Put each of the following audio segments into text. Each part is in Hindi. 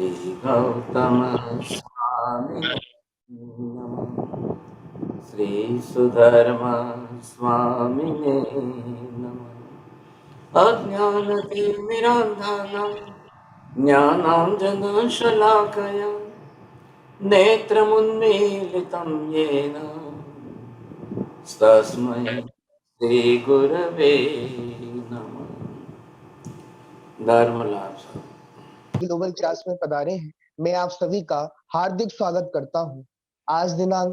श्री गौतम स्वामिने नमः। श्री सुधर्मा स्वामिने नमः। अज्ञानतिमिरान्धनं ज्ञानाञ्जनशलाकया नेत्रमुन्मीलितं येन तस्मै श्रीगुरवे नमः। धर्म लाभ ग्लोबल क्लास में पधारे हैं, मैं आप सभी का हार्दिक स्वागत करता हूं। आज दिनांक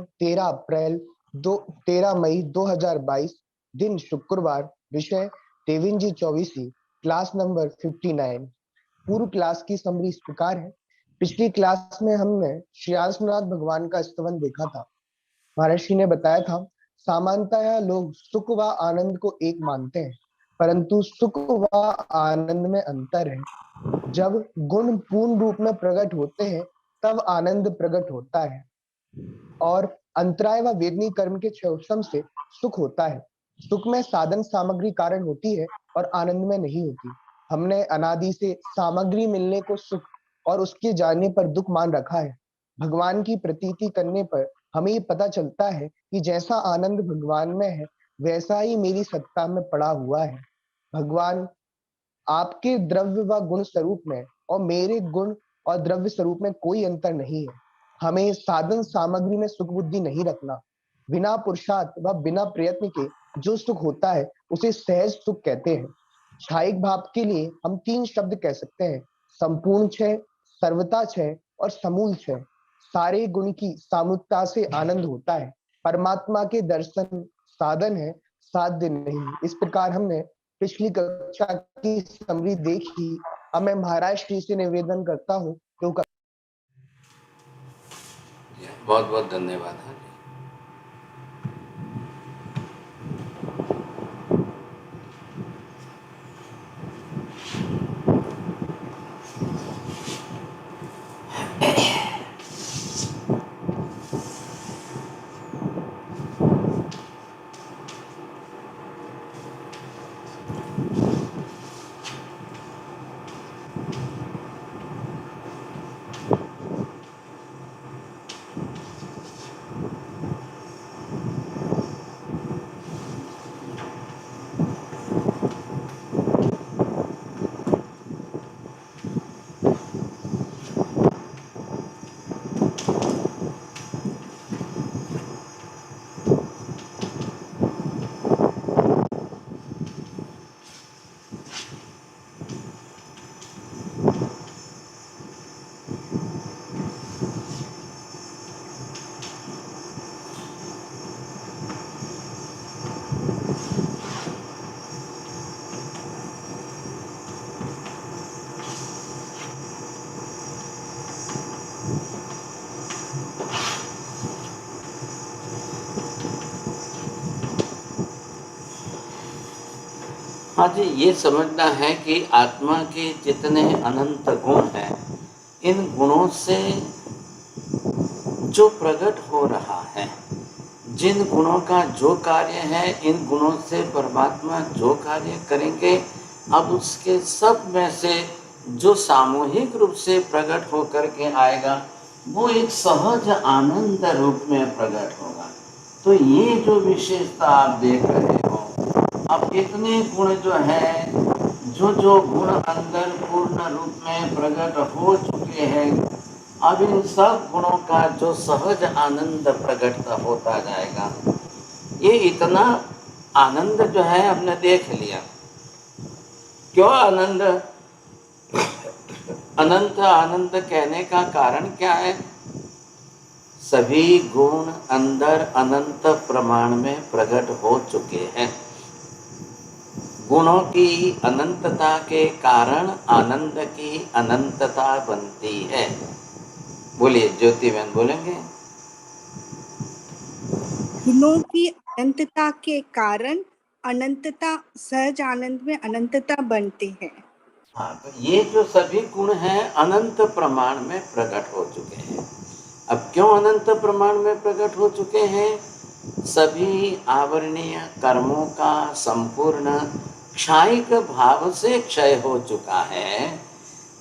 13 मई 2022, दिन शुक्रवार, विषय तेविंजी चौबीसी, क्लास नंबर 59। पूर्व क्लास की समरी इस प्रकार है। पिछली क्लास में हमने श्री आंसनाथ भगवान का स्तवन देखा था। महर्षि ने बताया था, सामान्यतः लोग सुख व आनंद को एक मानते हैं, परंतु सुख व आनंद में अंतर है। जब गुण पूर्ण रूप में प्रकट होते हैं तब आनंद प्रकट होता है, और अंतराय व वेदनी कर्म के क्षयोत्सम से सुख होता है। सुख में साधन सामग्री कारण होती है और आनंद में नहीं होती। हमने अनादि से सामग्री मिलने को सुख और उसके जाने पर दुख मान रखा है। भगवान की प्रतीति करने पर हमें ये पता चलता है कि जैसा आनंद भगवान में है वैसा ही मेरी सत्ता में पड़ा हुआ है। भगवान आपके द्रव्य व गुण स्वरूप में और मेरे गुण और द्रव्य स्वरूप में कोई अंतर नहीं है। हमें साधन सामग्री में सुख बुद्धि नहीं रखना। बिना पुरुषार्थ व बिना प्रयत्न के जो सुख होता है उसे सहज सुख कहते हैं। क्षायिक भाव के लिए हम 3 शब्द कह सकते हैं: संपूर्ण क्षय, सर्वथा क्षय और समूल क्षय। सारे गुण की सामूहिकता से आनंद होता है। परमात्मा के दर्शन साधन है, साध्य नहीं। इस प्रकार हमने पिछली कक्षा की समरी देखी। अब मैं महाराज श्री से निवेदन करता हूँ तो बहुत बहुत धन्यवाद। हाँ जी, ये समझना है कि आत्मा के जितने अनंत गुण हैं, इन गुणों से जो प्रकट हो रहा है, जिन गुणों का जो कार्य है, इन गुणों से परमात्मा जो कार्य करेंगे, अब उसके सब में से जो सामूहिक रूप से प्रकट होकर के आएगा वो एक सहज आनंद रूप में प्रकट होगा। तो ये जो विशेषता आप देख रहे हो, अब इतने गुण जो है, जो गुण अंदर पूर्ण रूप में प्रकट हो चुके हैं, अब इन सब गुणों का जो सहज आनंद प्रकट होता जाएगा। ये इतना आनंद जो है हमने देख लिया। क्यों आनंद? अनंत आनंद कहने का कारण क्या है? सभी गुण अंदर अनंत प्रमाण में प्रकट हो चुके हैं। गुणों की अनंतता के कारण आनंद की अनंतता बनती है। बोलिए ज्योति बहन, बोलेंगे? गुणों की अनंतता के कारण अनंतता, सहज आनंद में अनंतता बनती है। हाँ, तो ये जो सभी गुण हैं अनंत प्रमाण में प्रकट हो चुके हैं। अब क्यों अनंत प्रमाण में प्रकट हो चुके हैं? सभी आवरणीय कर्मों का संपूर्ण क्षायिक भाव से क्षय हो चुका है।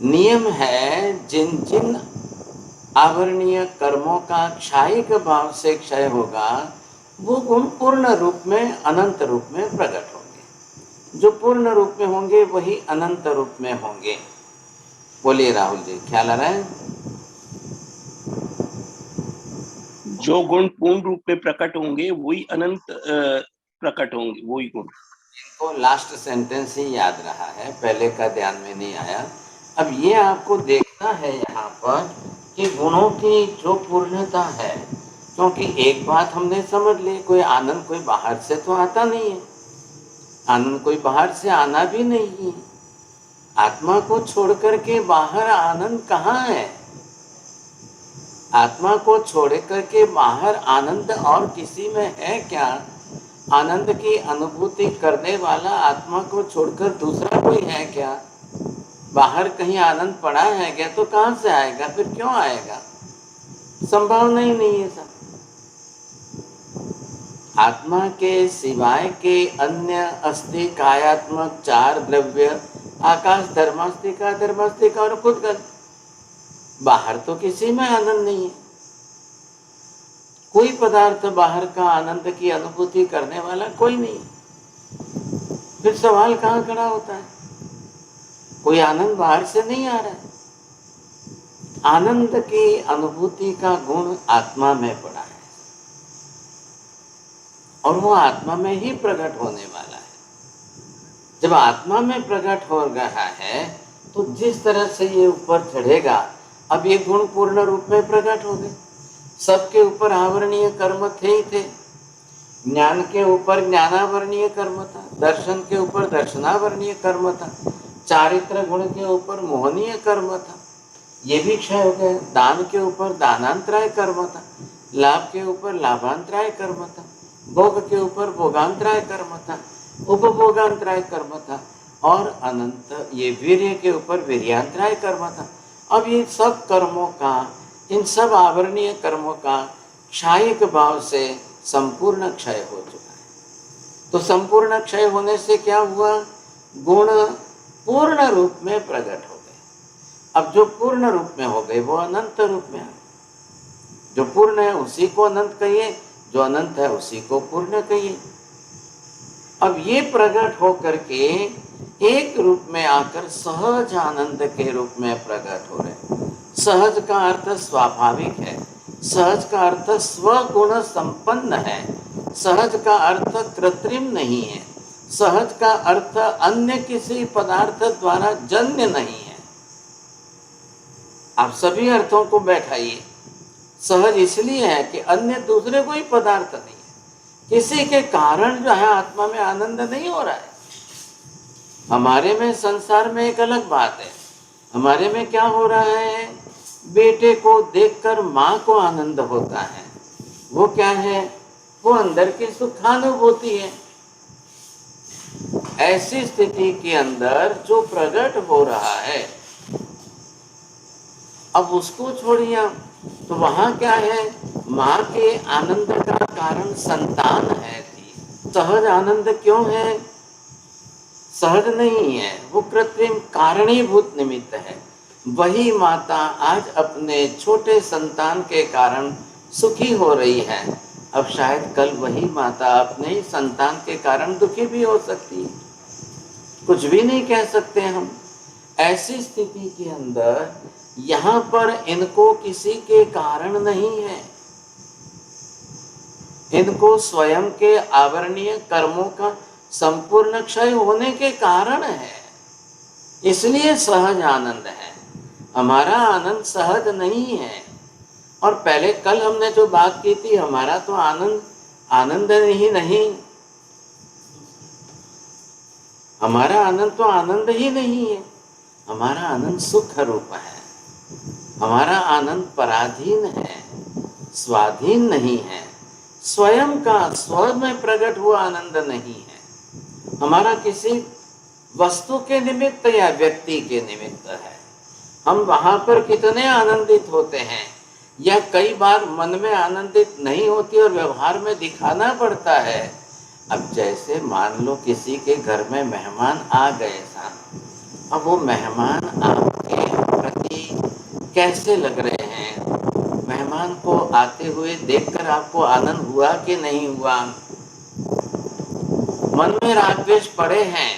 नियम है जिन जिन आवरणीय कर्मों का क्षयिक भाव से क्षय होगा वो गुण पूर्ण रूप में अनंत रूप में प्रकट होंगे। जो पूर्ण रूप में होंगे वही अनंत रूप में होंगे। बोलिए राहुल जी, ख्याल आ रहा है? जो गुण पूर्ण रूप में प्रकट होंगे वही अनंत प्रकट होंगे, वही गुण। इनको लास्ट सेंटेंस ही याद रहा है, पहले का ध्यान में नहीं आया। अब ये आपको देखना है यहाँ पर कि गुणों की जो पूर्णता है, क्योंकि एक बात हमने समझ ली, कोई आनंद कोई बाहर से तो आता नहीं है, आनंद कोई बाहर से आना भी नहीं है। आत्मा को छोड़ करके बाहर आनंद कहाँ है? आत्मा को छोड़ करके बाहर आनंद और किसी में है क्या? आनंद की अनुभूति करने वाला आत्मा को छोड़कर दूसरा कोई है क्या? बाहर कहीं आनंद पड़ा है क्या? तो कहाँ से आएगा? फिर क्यों आएगा? संभावना ही नहीं है सब। आत्मा के सिवाय के अन्य अस्थि कायात्मक चार द्रव्य आकाश धर्मास्तिका धर्मास्तिका और खुद का, बाहर तो किसी में आनंद नहीं है। कोई पदार्थ बाहर का आनंद की अनुभूति करने वाला कोई नहीं। फिर सवाल कहाँ खड़ा होता है? कोई आनंद बाहर से नहीं आ रहा है। आनंद की अनुभूति का गुण आत्मा में पड़ा है और वो आत्मा में ही प्रकट होने वाला है। जब आत्मा में प्रकट हो रहा है तो जिस तरह से ये ऊपर चढ़ेगा, अब ये गुण पूर्ण रूप में प्रकट हो गए। सबके ऊपर आवरणीय कर्म थे ही थे। ज्ञान के ऊपर ज्ञानावरणीय कर्म था, दर्शन के ऊपर दर्शनावरणीय कर्म था, चारित्र गुण के ऊपर मोहनीय कर्म था, ये भी क्षय हो गए। दान के ऊपर दानांतराय कर्म था, लाभ के ऊपर लाभांतराय कर्म था, भोग के ऊपर भोगांतराय कर्म था, उपभोगांतराय कर्म था, और अनंत ये वीर्य के ऊपर वीर्यांतराय कर्म था। अब ये सब कर्मों का, इन सब आवरणीय कर्मों का क्षयिक भाव से संपूर्ण क्षय हो चुका है। तो संपूर्ण क्षय होने से क्या हुआ? गुण पूर्ण रूप में प्रकट हो गए। अब जो पूर्ण रूप में हो गए वो अनंत रूप में आ गए। जो पूर्ण है उसी को अनंत कहिए, जो अनंत है उसी को पूर्ण कहिए। अब ये प्रकट हो करके एक रूप में आकर सहज आनंद के रूप में प्रकट हो रहे। सहज का अर्थ स्वाभाविक है, सहज का अर्थ स्वगुण संपन्न है, सहज का अर्थ कृत्रिम नहीं है, सहज का अर्थ अन्य किसी पदार्थ द्वारा जन्य नहीं है। आप सभी अर्थों को बैठाइए। सहज इसलिए है कि अन्य दूसरे कोई पदार्थ नहीं है, किसी के कारण जो है आत्मा में आनंद नहीं हो रहा है। हमारे में संसार में एक अलग बात है। हमारे में क्या हो रहा है? बेटे को देखकर माँ को आनंद होता है। वो क्या है? वो अंदर की सुखानुभूति है। ऐसी स्थिति के अंदर जो प्रकट हो रहा है, अब उसको छोड़िए आप, तो वहां क्या है? माँ के आनंद का कारण संतान है थी। सहज आनंद क्यों है? सहज नहीं है, वो कृत्रिम कारणीभूत निमित्त है। वही माता आज अपने छोटे संतान के कारण सुखी हो रही है। अब शायद कल वही माता अपने ही संतान के कारण दुखी भी हो सकती है। कुछ भी नहीं कह सकते हम। ऐसी स्थिति के अंदर यहाँ पर इनको किसी के कारण नहीं है, इनको स्वयं के आवरणीय कर्मों का संपूर्ण क्षय होने के कारण है। इसलिए सहज आनंद है। हमारा आनंद सहज नहीं है। और पहले कल हमने जो बात की थी, हमारा तो आनंद ही नहीं, हमारा आनंद तो आनंद ही नहीं है। हमारा आनंद सुख रूप है। हमारा आनंद पराधीन है, स्वाधीन नहीं है। स्वयं का स्व में प्रकट हुआ आनंद नहीं है। हमारा किसी वस्तु के निमित्त या व्यक्ति के निमित्त है। हम वहां पर कितने आनंदित होते हैं, या कई बार मन में आनंदित नहीं होती और व्यवहार में दिखाना पड़ता है। अब जैसे मान लो किसी के घर में मेहमान आ गए साहब, अब वो मेहमान आपके जी कैसे लग रहे हैं? मेहमान को आते हुए देखकर आपको आनंद हुआ कि नहीं हुआ? मन में राग द्वेष पड़े हैं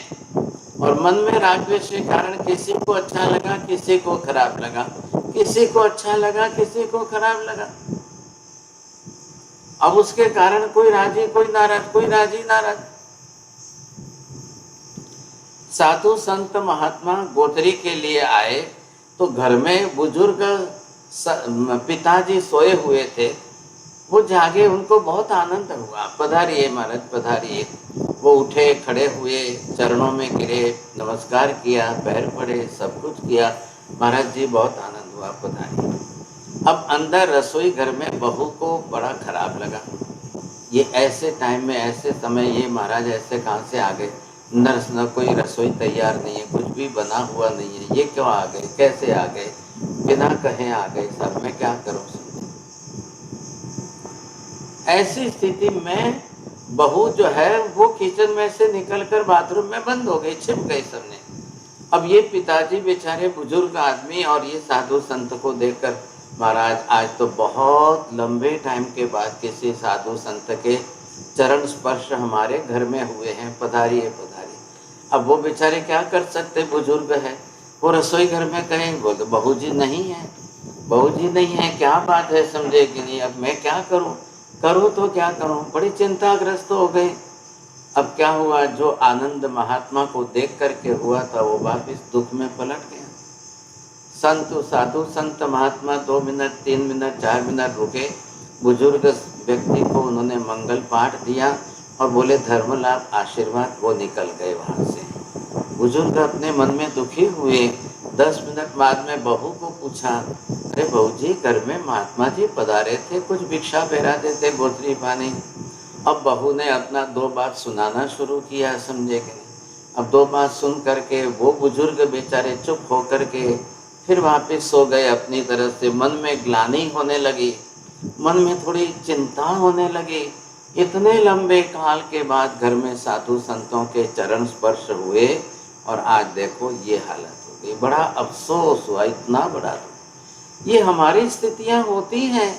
और मन में राग द्वेष के कारण किसी को अच्छा लगा, किसी को खराब लगा, किसी को अच्छा लगा, किसी को खराब लगा। अब उसके कारण कोई राजी, कोई नाराज, कोई राजी नाराज। साधु संत महात्मा गोत्री के लिए आए तो घर में बुजुर्ग पिताजी सोए हुए थे, वो जागे, उनको बहुत आनंद हुआ। पधारिए महाराज, पधारिए। वो उठे, खड़े हुए, चरणों में गिरे, नमस्कार किया, पैर पड़े, सब कुछ किया। महाराज जी बहुत आनंद हुआ, पधारिए। अब अंदर रसोई घर में बहू को बड़ा खराब लगा। ये ऐसे टाइम में, ऐसे समय, ये महाराज ऐसे कहाँ से आ गए? न कोई रसोई तैयार नहीं है, कुछ भी बना हुआ नहीं है, ये क्यों आ गए, कैसे आ गए, बिना कहे आ गए, सब मैं क्या करूं? ऐसी स्थिति में बहू जो है वो किचन में से निकलकर बाथरूम में बंद हो गई, छिप गई सबने। अब ये पिताजी बेचारे बुजुर्ग आदमी और ये साधु संत को देखकर, महाराज आज तो बहुत लंबे टाइम के बाद किसी साधु संत के चरण स्पर्श हमारे घर में हुए हैं, पधारिए पधारिए। अब वो बेचारे क्या कर सकते, बुजुर्ग है। वो रसोई घर में कहें, बोले बहू जी नहीं है, बहू जी नहीं है, क्या बात है, समझे कि नहीं? अब मैं क्या करूं, करूं तो क्या करूं? बड़ी चिंताग्रस्त हो गए। अब क्या हुआ, जो आनंद महात्मा को देख करके हुआ था वो वापिस दुख में पलट गया। संत, साधु संत महात्मा 2 मिनट, 3 मिनट, 4 मिनट रुके, बुजुर्ग व्यक्ति को उन्होंने मंगल पाठ दिया और बोले धर्म लाभ आशीर्वाद, वो निकल गए वहाँ से। बुजुर्ग अपने मन में दुखी हुए। 10 मिनट बाद में बहू को पूछा, अरे बहू जी घर में महात्मा जी पधारे थे, कुछ भिक्षा पेरा देते, गोत्री पानी। अब बहू ने अपना 2 बात सुनाना शुरू किया, समझे कि नहीं? अब 2 बात सुन करके वो बुजुर्ग बेचारे चुप होकर के फिर वापस सो गए अपनी तरफ से। मन में ग्लानि होने लगी, मन में थोड़ी चिंता होने लगी। इतने लंबे काल के बाद घर में साधु संतों के चरण स्पर्श हुए और आज देखो ये हालत हो गई। बड़ा अफसोस हुआ, इतना बड़ा। ये हमारी स्थितियां होती हैं।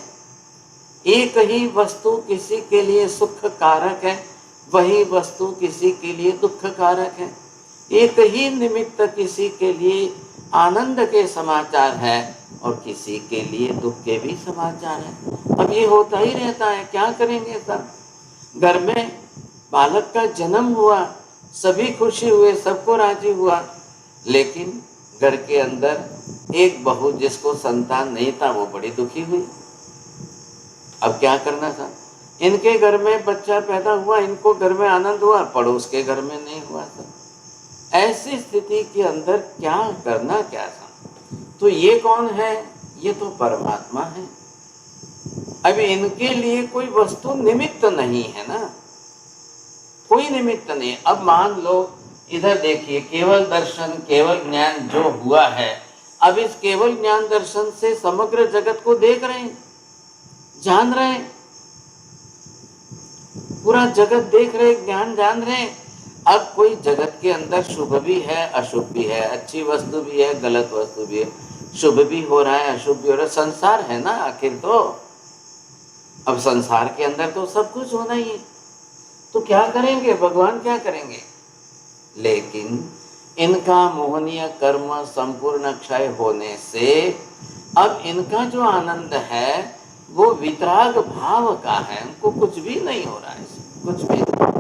एक ही वस्तु किसी के लिए सुख कारक है, वही वस्तु किसी के लिए दुख कारक है। एक ही निमित्त किसी के लिए आनंद के समाचार है और किसी के लिए दुख के भी समाचार है। अब ये होता ही रहता है, क्या करेंगे सब? घर में बालक का जन्म हुआ, सभी खुशी हुए, सबको राजी हुआ, लेकिन घर के अंदर एक बहू जिसको संतान नहीं था वो बड़ी दुखी हुई। अब क्या करना था? इनके घर में बच्चा पैदा हुआ, इनको घर में आनंद हुआ, पड़ोस के घर में नहीं हुआ था। ऐसी स्थिति के अंदर क्या करना, क्या था? तो ये कौन है? ये तो परमात्मा है। अभी इनके लिए कोई वस्तु निमित्त नहीं है ना, कोई निमित्त नहीं। अब मान लो इधर देखिए, केवल दर्शन, केवल ज्ञान जो हुआ है, अब इस केवल ज्ञान दर्शन से समग्र जगत को देख रहे हैं, जान रहे हैं, पूरा जगत देख रहे, ज्ञान जान रहे हैं। अब कोई जगत के अंदर शुभ भी है, अशुभ भी है, अच्छी वस्तु भी है, गलत वस्तु भी है, शुभ भी हो रहा है, अशुभ भी हो रहा है। संसार है ना आखिर तो। अब संसार के अंदर तो सब कुछ होना ही है, तो क्या करेंगे भगवान, क्या करेंगे? लेकिन इनका मोहनीय कर्म संपूर्ण क्षय होने से अब इनका जो आनंद है वो वितराग भाव का है, उनको कुछ भी नहीं हो रहा है, कुछ भी नहीं।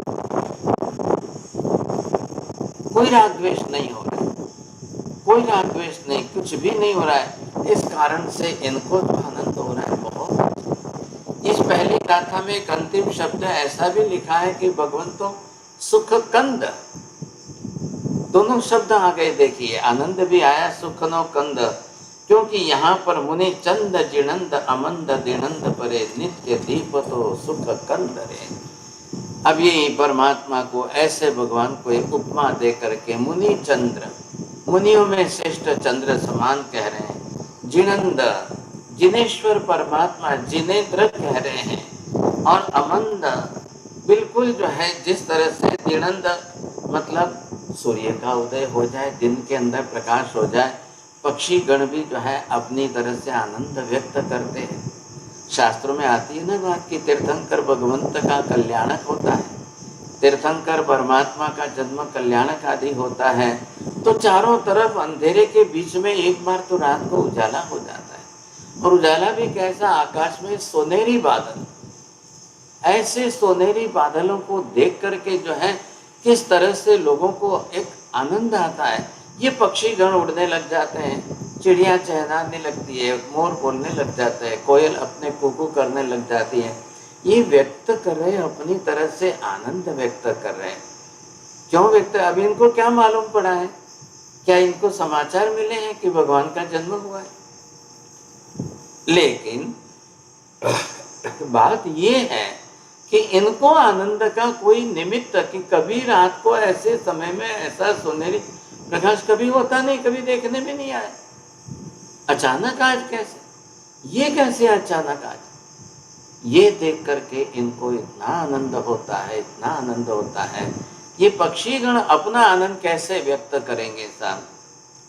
कोई राग द्वेष नहीं हो रहा है, कोई राग द्वेष नहीं, कुछ भी नहीं हो रहा है। इस कारण से इनको तो आनंद हो रहा है बहुत। इस पहली गाथा में एक अंतिम शब्द ऐसा भी लिखा है कि भगवंतो सुख कंद, दोनों शब्द आ गए। देखिए आनंद भी आया, सुख नो कंद, क्योंकि यहाँ पर मुनि चंद जिणंद अमंद दिणंद परे नित्य दीपतो सुख कंद रे। अब ये परमात्मा को ऐसे भगवान को एक उपमा दे करके मुनि चंद्र, मुनियों में श्रेष्ठ चंद्र समान कह रहे हैं। जिणंद, जिनेश्वर परमात्मा जिनेन्द्र कह रहे हैं। और अमंद, बिल्कुल जो है जिस तरह से दिणंद मतलब सूर्य का उदय हो जाए, दिन के अंदर प्रकाश हो जाए, पक्षी गण भी जो है अपनी तरह से आनंद व्यक्त करते हैं। शास्त्रों में आती है ना बात कि तीर्थंकर भगवंत का कल्याणक होता है, तीर्थंकर परमात्मा का जन्म कल्याणक आदि होता है। तो चारों तरफ अंधेरे के बीच में एक बार तो रात को उजाला हो जाता है, और उजाला भी कैसा, आकाश में सोनेरी बादल। ऐसे सोनेरी बादलों को देख करके जो है किस तरह से लोगों को एक आनंद आता है। ये पक्षी गण उड़ने लग जाते हैं, चिड़िया चहराने लगती है, मोर बोलने लग जाता है, कोयल अपने कुकू करने लग जाती है। ये व्यक्त कर रहे हैं, अपनी तरह से आनंद व्यक्त कर रहे हैं। क्यों व्यक्त? अभी इनको क्या मालूम पड़ा है? क्या इनको समाचार मिले हैं कि भगवान का जन्म हुआ है? लेकिन बात ये है कि इनको आनंद का कोई निमित्त, कि कभी रात को ऐसे समय में ऐसा सुनहरी प्रकाश कभी होता नहीं, कभी देखने में नहीं आया। अचानक आज कैसे, ये कैसे अचानक आज? ये देख करके इनको इतना आनंद होता है, इतना आनंद होता है। ये पक्षीगण अपना आनंद कैसे व्यक्त करेंगे साहब?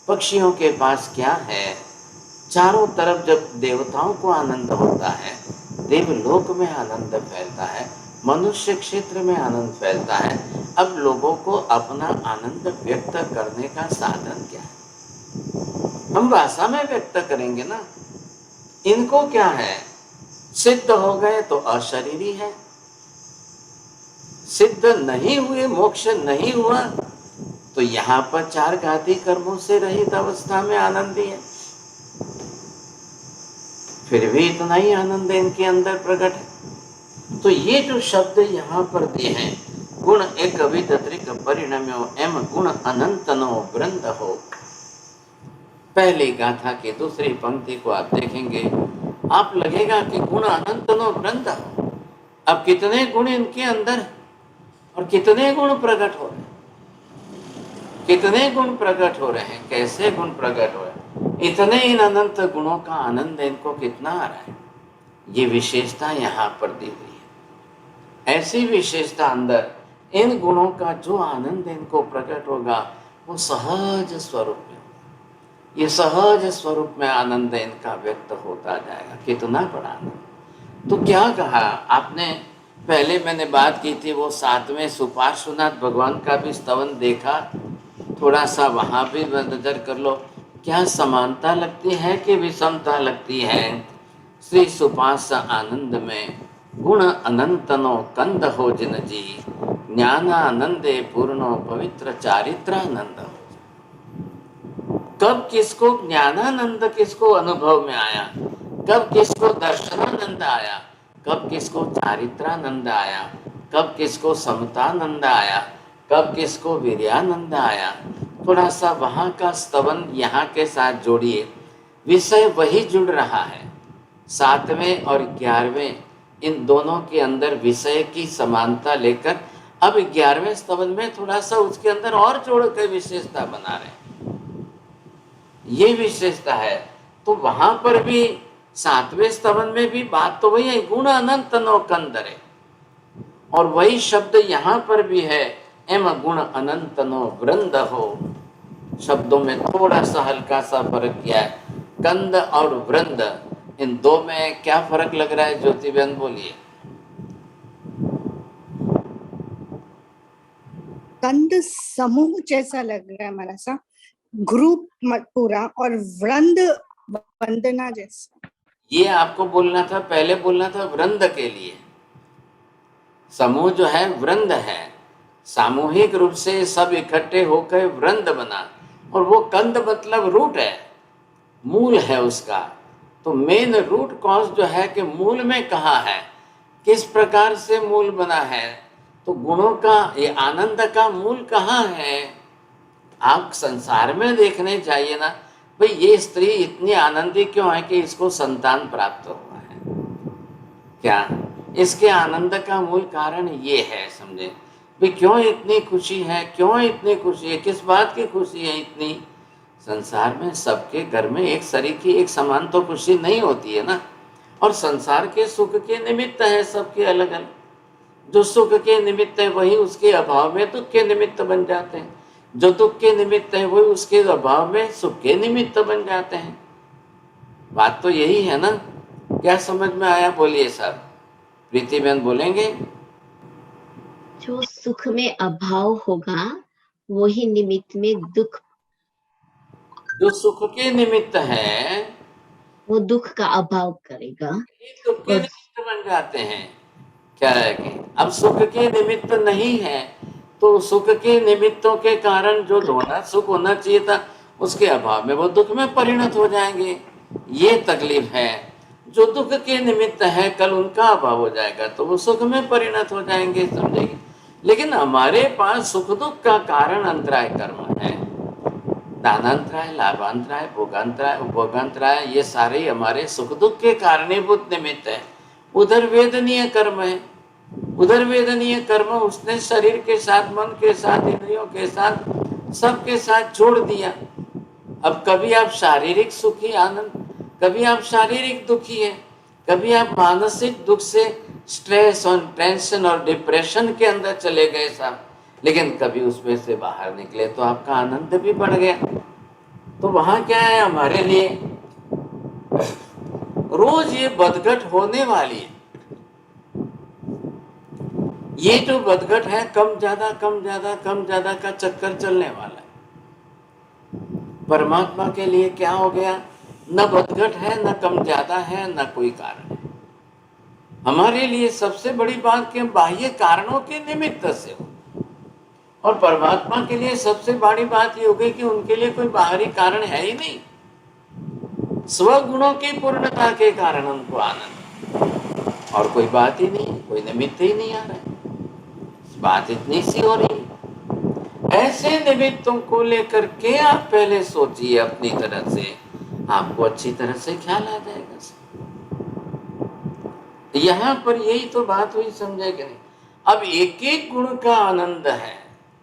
पक्षियों के पास क्या है? चारों तरफ जब देवताओं को आनंद होता है, देवलोक में आनंद फैलता है, मनुष्य क्षेत्र में आनंद फैलता है, अब लोगों को अपना आनंद व्यक्त करने का साधन क्या है? हम भाषा में व्यक्त करेंगे ना। इनको क्या है, सिद्ध हो गए तो अशरीरी है, सिद्ध नहीं हुए, मोक्ष नहीं हुआ तो यहाँ पर चार घाती कर्मों से रहित अवस्था में आनंदी है। फिर भी इतना ही आनंद इनके अंदर प्रकट है। तो ये जो शब्द यहाँ पर दिए हैं, गुण एक वितत्रिक परिणम्यो एम गुण अनंतनो वृंद हो। पहली गाथा की दूसरी पंक्ति को आप देखेंगे, आप लगेगा कि गुण अनंतनो वृंद हो। अब कितने गुण इनके अंदर और कितने गुण प्रकट हो रहे हैं, कितने गुण प्रकट हो रहे हैं, कैसे गुण प्रकट हो रहे हैं, इतने इन अनंत गुणों का आनंद इनको कितना आ रहा है, ये विशेषता यहाँ पर दी हुई है। ऐसी विशेषता अंदर इन गुणों का जो आनंद इनको प्रकट होगा वो सहज स्वरूप में होगा। ये सहज स्वरूप में आनंद इनका व्यक्त होता जाएगा। कितना बड़ा आनंद! तो क्या कहा आपने, पहले मैंने बात की थी वो 7वें सुपार्श्वनाथ भगवान का भी स्तवन देखा, थोड़ा सा वहाँ भी नजर कर लो, क्या समानता लगती है कि विषमता लगती है? श्री सुपास आनंद में गुण अनंतनो कंद हो जिन जी, ज्ञानानंदे पूर्णो पवित्र चारित्रानंद हो। कब किसको ज्ञानानंद किसको अनुभव में आया, कब किसको दर्शनानंद आया, कब किसको चारित्रानंद आया, कब किसको समतानंद आया, कब किसको वीर्यानंद आया। थोड़ा सा वहाँ का स्तवन यहाँ के साथ जोड़िए, विषय वही जुड़ रहा है। 7वें और 11वें इन दोनों के अंदर विषय की समानता लेकर अब 11वें स्तवन में थोड़ा सा उसके अंदर और जोड़ कर विशेषता बना रहे हैं। ये विशेषता है। तो वहां पर भी 7वें स्तवन में भी बात तो वही है, गुण अनंत नो कंदरे, और वही शब्द यहाँ पर भी है, एम गुण अनंत नो वृंद हो। शब्दों में थोड़ा सा हल्का सा फर्क किया है। कंद और वृंद, इन दो में क्या फर्क लग रहा है ज्योति बहन, बोलिए। कंद समूह जैसा लग रहा है हमारा सा, ग्रुप पूरा, और वृंद वंदना जैसा। ये आपको बोलना था, पहले बोलना था वृंद के लिए। समूह जो है वृंद है, सामूहिक रूप से सब इकट्ठे होकर वृंद बना, और वो कंद मतलब रूट है, मूल है उसका। तो मेन रूट कॉज जो है कि मूल में कहाँ है, किस प्रकार से मूल बना है, तो गुणों का, ये आनंद का मूल कहाँ है। आप संसार में देखने चाहिए ना, भाई ये स्त्री इतनी आनंदी क्यों है कि इसको संतान प्राप्त हुआ है, क्या इसके आनंद का मूल कारण ये है, समझे भाई क्यों इतनी खुशी है, क्यों इतनी खुशी है, किस बात की खुशी है इतनी। संसार में सबके घर में एक सरीखी एक समान तो खुशी नहीं होती है ना, और संसार के सुख के निमित्त है सबके अलग अलग। जो सुख के निमित्त है वही उसके अभाव में दुख के निमित्त बन जाते हैं। जो दुख के निमित्त है वही उसके अभाव में सुख के निमित्त बन जाते हैं। बात तो यही है ना। क्या समझ में आया बोलिए साहब? प्रीति बहन बोलेंगे? जो सुख में अभाव होगा वही निमित्त में दुख, जो सुख के निमित्त है वो दुख का अभाव करेगा। ये दुख के और निमित्त बन जाते हैं। क्या है कि अब सुख के निमित्त नहीं है तो सुख के निमित्तों के कारण जो दोनों सुख होना चाहिए था उसके अभाव में वो दुख में परिणत हो जाएंगे। ये तकलीफ है। जो दुख के निमित्त है कल उनका अभाव हो जाएगा तो वो सुख में परिणत हो जाएंगे, समझेंगे। लेकिन हमारे पास सुख दुख का कारण अंतराय कर्म है। दानांतराय, लाभांतराय, भोगांतराय, उपभोगांतराय, ये सारे हमारे सुख दुख के कारणीभूत निमित्त है। उधर वेदनीय कर्म है। उधर वेदनीय कर्म उसने शरीर के साथ, मन के साथ, इंद्रियों के साथ, सबके साथ छोड़ दिया। अब कभी आप शारीरिक सुखी आनंद, कभी आप शारीरिक दुखी है, कभी आप मानसिक दुख से स्ट्रेस और टेंशन और डिप्रेशन के अंदर चले गए साहब, लेकिन कभी उसमें से बाहर निकले तो आपका आनंद भी बढ़ गया। तो वहां क्या है हमारे लिए? रोज ये बदघट होने वाली है। ये जो बदघट है कम ज्यादा कम ज्यादा कम ज्यादा का चक्कर चलने वाला है। परमात्मा के लिए क्या हो गया? न बदघट है, न कम ज्यादा है, न कोई कारण है। हमारे लिए सबसे बड़ी बात कि बाह्य कारणों के निमित्त से हो, और परमात्मा के लिए सबसे बड़ी बात ये हो गई कि उनके लिए कोई बाहरी कारण है ही नहीं। स्वगुणों की पूर्णता के कारण उनको आनंद, और कोई बात ही नहीं, कोई निमित्त ही नहीं आ रहा है। बात इतनी सी हो रही है। ऐसे निमित्तों को लेकर के आप पहले सोचिए अपनी तरफ से, आपको अच्छी तरह से ख्याल आ जाएगा। यहाँ पर यही तो बात हुई, समझेगा नहीं? अब एक एक गुण का आनंद है।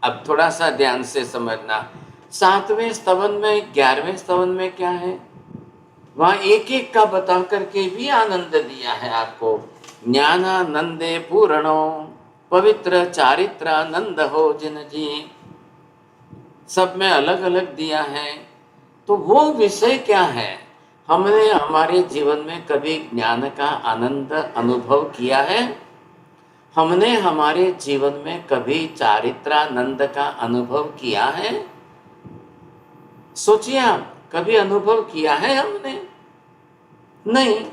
अब थोड़ा सा ध्यान से समझना। 7वें स्तवन में, 11वें स्तवन में क्या है? वहां एक एक का बता करके भी आनंद दिया है आपको। ज्ञानानंदे पूर्णो पवित्र चारित्रानंद हो जिन जी, सब में अलग अलग दिया है। तो वो विषय क्या है? हमने हमारे जीवन में कभी ज्ञान का आनंद अनुभव किया है? हमने हमारे जीवन में कभी चारित्रानंद का अनुभव किया है? सोचिए आप, कभी अनुभव किया है हमने? नहीं।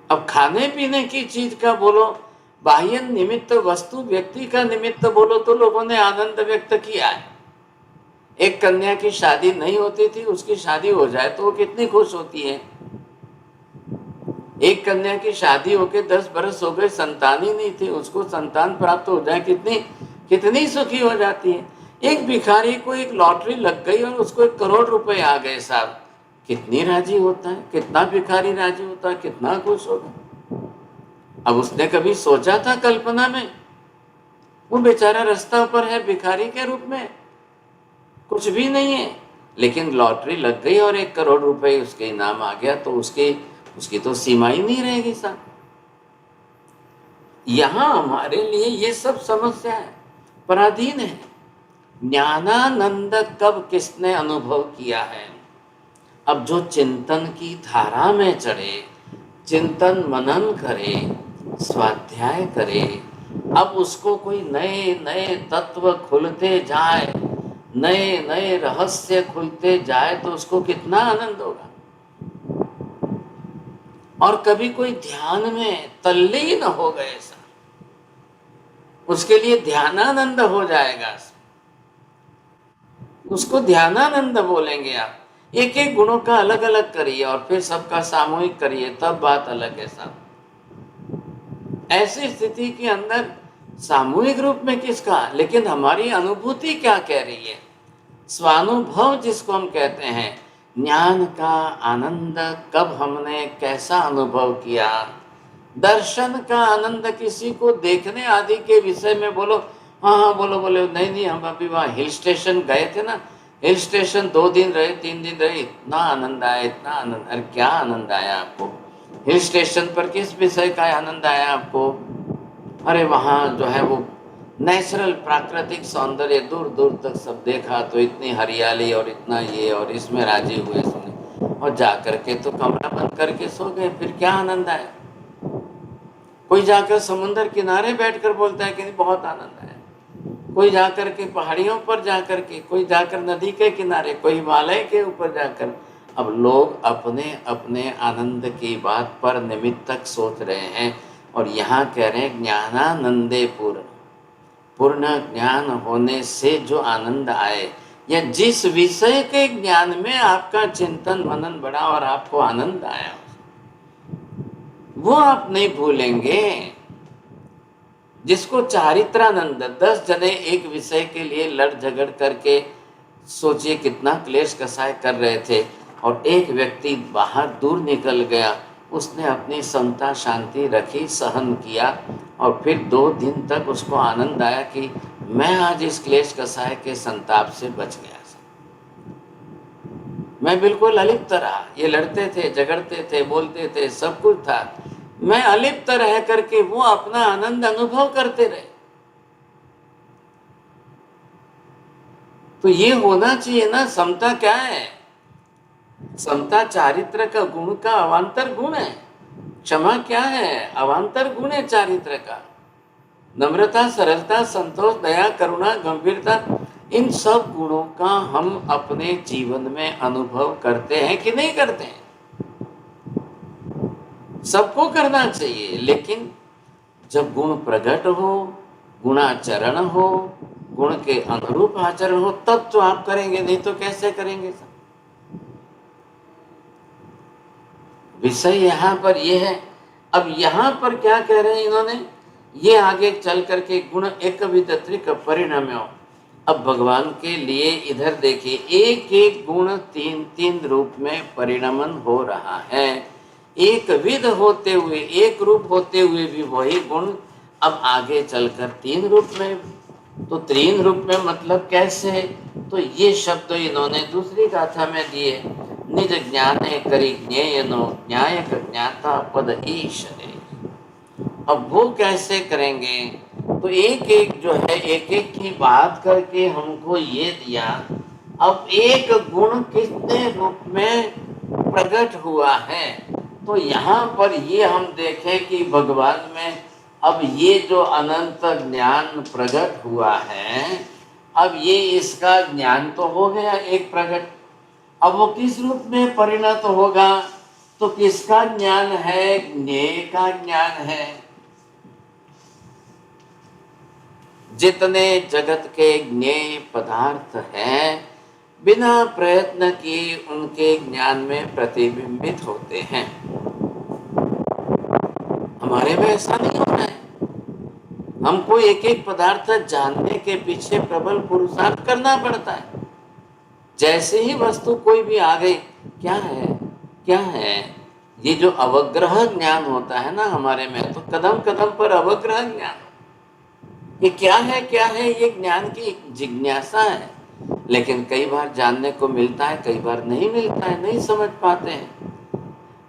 अब खाने पीने की चीज का बोलो, बाह्य निमित्त वस्तु व्यक्ति का निमित्त बोलो तो लोगों ने आनंद व्यक्त किया है। एक कन्या की शादी नहीं होती थी, उसकी शादी हो जाए तो वो कितनी खुश होती है। एक कन्या की शादी होके 10 बरस हो गए, संतान ही नहीं थी, उसको संतान प्राप्त हो जाए कितनी कितनी सुखी हो जाती है। एक भिखारी को एक लॉटरी लग गई और उसको 1 करोड़ रुपए आ गए साहब, कितनी राजी होता है, कितना भिखारी राजी होता है, कितना खुश होगा। अब उसने कभी सोचा था कल्पना में? वो बेचारा रास्ता पर है भिखारी के रूप में, कुछ भी नहीं है, लेकिन लॉटरी लग गई और 1 करोड़ रुपए उसके इनाम आ गया तो उसकी तो सीमा ही नहीं रहेगी साहब। यहां हमारे लिए ये सब समस्या है, पराधीन है। ज्ञानानंद कब किसने अनुभव किया है? अब जो चिंतन की धारा में चढ़े, चिंतन मनन करे, स्वाध्याय करे, अब उसको कोई नए नए तत्व खुलते जाए, नए नए रहस्य खुलते जाए तो उसको कितना आनंद होगा। और कभी कोई ध्यान में तल्लीन हो गए सर, उसके लिए ध्यानानंद हो जाएगा, उसको ध्यानानंद बोलेंगे आप। एक एक गुणों का अलग अलग करिए और फिर सबका सामूहिक करिए, तब बात अलग है साहब। ऐसी स्थिति के अंदर सामूहिक रूप में किसका, लेकिन हमारी अनुभूति क्या कह रही है? स्वानुभव जिसको हम कहते हैं, ज्ञान का आनंद कब हमने कैसा अनुभव किया? दर्शन का आनंद किसी को देखने आदि के विषय में बोलो, हाँ हाँ बोलो बोलो, नहीं नहीं हम अभी वहाँ हिल स्टेशन गए थे ना, हिल स्टेशन 2 दिन रहे, 3 दिन रहे, इतना आनंद आया, इतना आनंद। अरे क्या आनंद आया आपको हिल स्टेशन पर? किस विषय का आनंद आया आपको? अरे वहाँ जो है वो नेचुरल प्राकृतिक सौंदर्य दूर दूर तक सब देखा, तो इतनी हरियाली और इतना ये, और इसमें राजी हुए सुने, और जा करके तो कमरा बंद करके सो गए। फिर क्या आनंद आया? कोई जाकर समुद्र किनारे बैठकर बोलता है कि बहुत आनंद आया, कोई जाकर के पहाड़ियों पर जाकर के, कोई जाकर नदी के किनारे, कोई हिमालय के ऊपर जाकर। अब लोग अपने अपने आनंद की बात पर निमित्तक सोच रहे हैं, और यहाँ कह रहे हैं ज्ञानानंदे पूर्ण, पूर्ण ज्ञान होने से जो आनंद आए, या जिस विषय के ज्ञान में आपका चिंतन मनन बढ़ा और आपको आनंद आया, वो आप नहीं भूलेंगे। जिसको चारित्रानंद, 10 जने एक विषय के लिए लड़ झगड़ करके, सोचिए कितना क्लेश कसाय कर रहे थे, और एक व्यक्ति बाहर दूर निकल गया, उसने अपनी समता शांति रखी, सहन किया, और फिर 2 दिन तक उसको आनंद आया कि मैं आज इस क्लेश कसाय के संताप से बच गया, मैं बिल्कुल अलिप्त रहा। ये लड़ते थे, झगड़ते थे, बोलते थे, सब कुछ था, मैं अलिप्त रह करके वो अपना आनंद अनुभव करते रहे। तो ये होना चाहिए ना। समता क्या है? समता चारित्र का गुण का अवांतर गुण है। क्षमा क्या है? अवांतर गुण है चारित्र का। नम्रता, सरलता, संतोष, दया, करुणा, गंभीरता, इन सब गुणों का हम अपने जीवन में अनुभव करते हैं कि नहीं करते हैं? सबको करना चाहिए, लेकिन जब गुण प्रकट हो, गुणाचरण हो, गुण के अनुरूप आचरण हो, तब तो आप करेंगे, नहीं तो कैसे करेंगे? विषय यहाँ पर ये है। अब यहाँ पर क्या कह रहे हैं इन्होंने? ये आगे चल करके गुण एक विदत्रिक परिणाम्यो। अब भगवान के लिए इधर देखिए, एक एक गुण 3-3 रूप में परिणमन हो रहा है। एक विध होते हुए, एक रूप होते हुए भी वही गुण अब आगे चलकर 3 रूप में। तो 3 रूप में मतलब कैसे? तो ये शब्द इन्होंने दूसरी गाथा में दिए, निज ज्ञाने करी ज्ञेयनो न्यायक ज्ञाता पद ईशरे। अब वो कैसे करेंगे? तो एक एक जो है, एक एक की बात करके हमको ये दिया। अब एक गुण कितने रूप में प्रकट हुआ है, तो यहाँ पर ये हम देखें कि भगवान में अब ये जो अनंत ज्ञान प्रकट हुआ है, अब ये इसका ज्ञान तो हो गया एक प्रकट। अब वो किस रूप में परिणत होगा? तो किसका ज्ञान है? ज्ञेय का ज्ञान है। जितने जगत के ज्ञेय पदार्थ हैं, बिना प्रयत्न किए उनके ज्ञान में प्रतिबिंबित होते हैं। हमारे में ऐसा नहीं होना है। हमको एक एक पदार्थ जानने के पीछे प्रबल पुरुषार्थ करना पड़ता है। जैसे ही वस्तु कोई भी आ गई, क्या है क्या है, ये जो अवग्रह ज्ञान होता है ना हमारे में, तो कदम कदम पर अवग्रह ज्ञान, ये क्या है, ये ज्ञान की जिज्ञासा है। लेकिन कई बार जानने को मिलता है, कई बार नहीं मिलता है, नहीं समझ पाते हैं।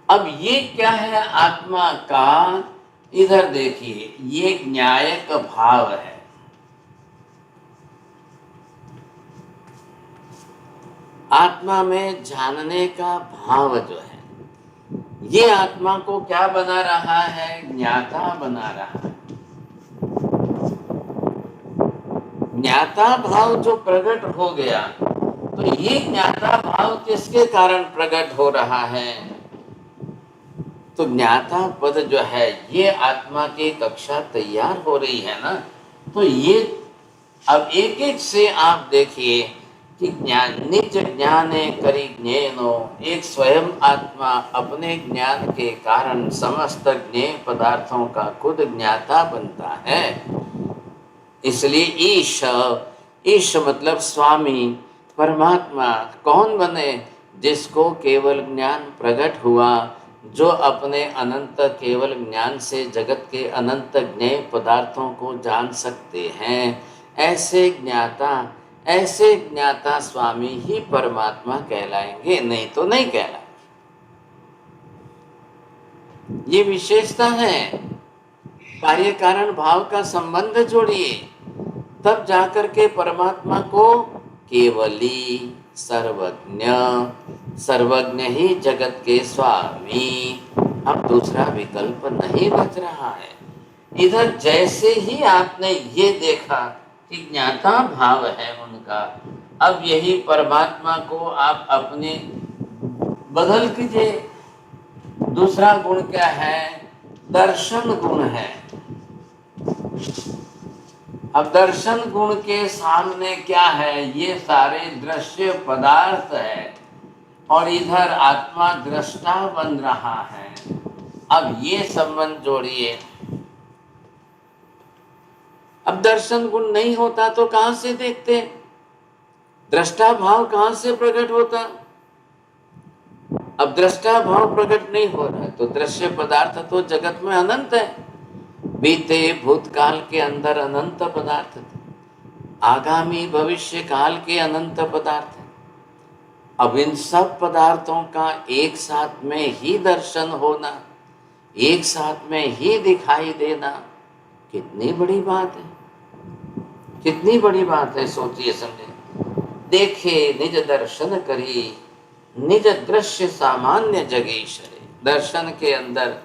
अब ये क्या है? आत्मा का, इधर देखिए, ये न्यायक भाव है। आत्मा में जानने का भाव जो है, ये आत्मा को क्या बना रहा है? ज्ञाता बना रहा है। ज्ञाता भाव जो प्रकट हो गया, तो ये ज्ञाता भाव किसके कारण प्रकट हो रहा है? तो ज्ञाता पद जो है, ये आत्मा की कक्षा तैयार हो रही है ना। तो ये अब एक एक से आप देखिए कि ज्ञान, निज ज्ञाने करी ज्ञेनो, एक स्वयं आत्मा अपने ज्ञान के कारण समस्त ज्ञेय पदार्थों का खुद ज्ञाता बनता है। इसलिए ईश, ईश मतलब स्वामी, परमात्मा कौन बने? जिसको केवल ज्ञान प्रकट हुआ, जो अपने अनंत केवल ज्ञान से जगत के अनंत ज्ञेय पदार्थों को जान सकते हैं। ऐसे ज्ञाता स्वामी ही परमात्मा कहलाएंगे, नहीं तो नहीं कहलाएंगे। ये विशेषता है। कार्य कारण भाव का संबंध जोड़िए। तब जाकर के परमात्मा को केवली सर्वज्ञ, सर्वज्ञ ही जगत के स्वामी, अब दूसरा विकल्प नहीं बच रहा है। इधर जैसे ही आपने ये देखा कि ज्ञाता भाव है उनका, अब यही परमात्मा को आप अपने बदल कीजिए। दूसरा गुण क्या है? दर्शन गुण है। अब दर्शन गुण के सामने क्या है? ये सारे दृश्य पदार्थ है और इधर आत्मा दृष्टा बन रहा है। अब ये संबंध जोड़िए। अब दर्शन गुण नहीं होता तो कहां से देखते? दृष्टा भाव कहां से प्रकट होता? अब दृष्टा भाव प्रकट नहीं हो रहा है तो दृश्य पदार्थ तो जगत में अनंत है। बीते भूतकाल के अंदर अनंत पदार्थ थे, आगामी भविष्य काल के अनंत पदार्थ हैं। अब इन सब पदार्थों का एक साथ में ही दर्शन होना, एक साथ में ही दिखाई देना, कितनी बड़ी बात है, कितनी बड़ी बात है। सोचिए समझे। देखे निज दर्शन करी, निज दृश्य सामान्य जगीशरे। दर्शन के अंदर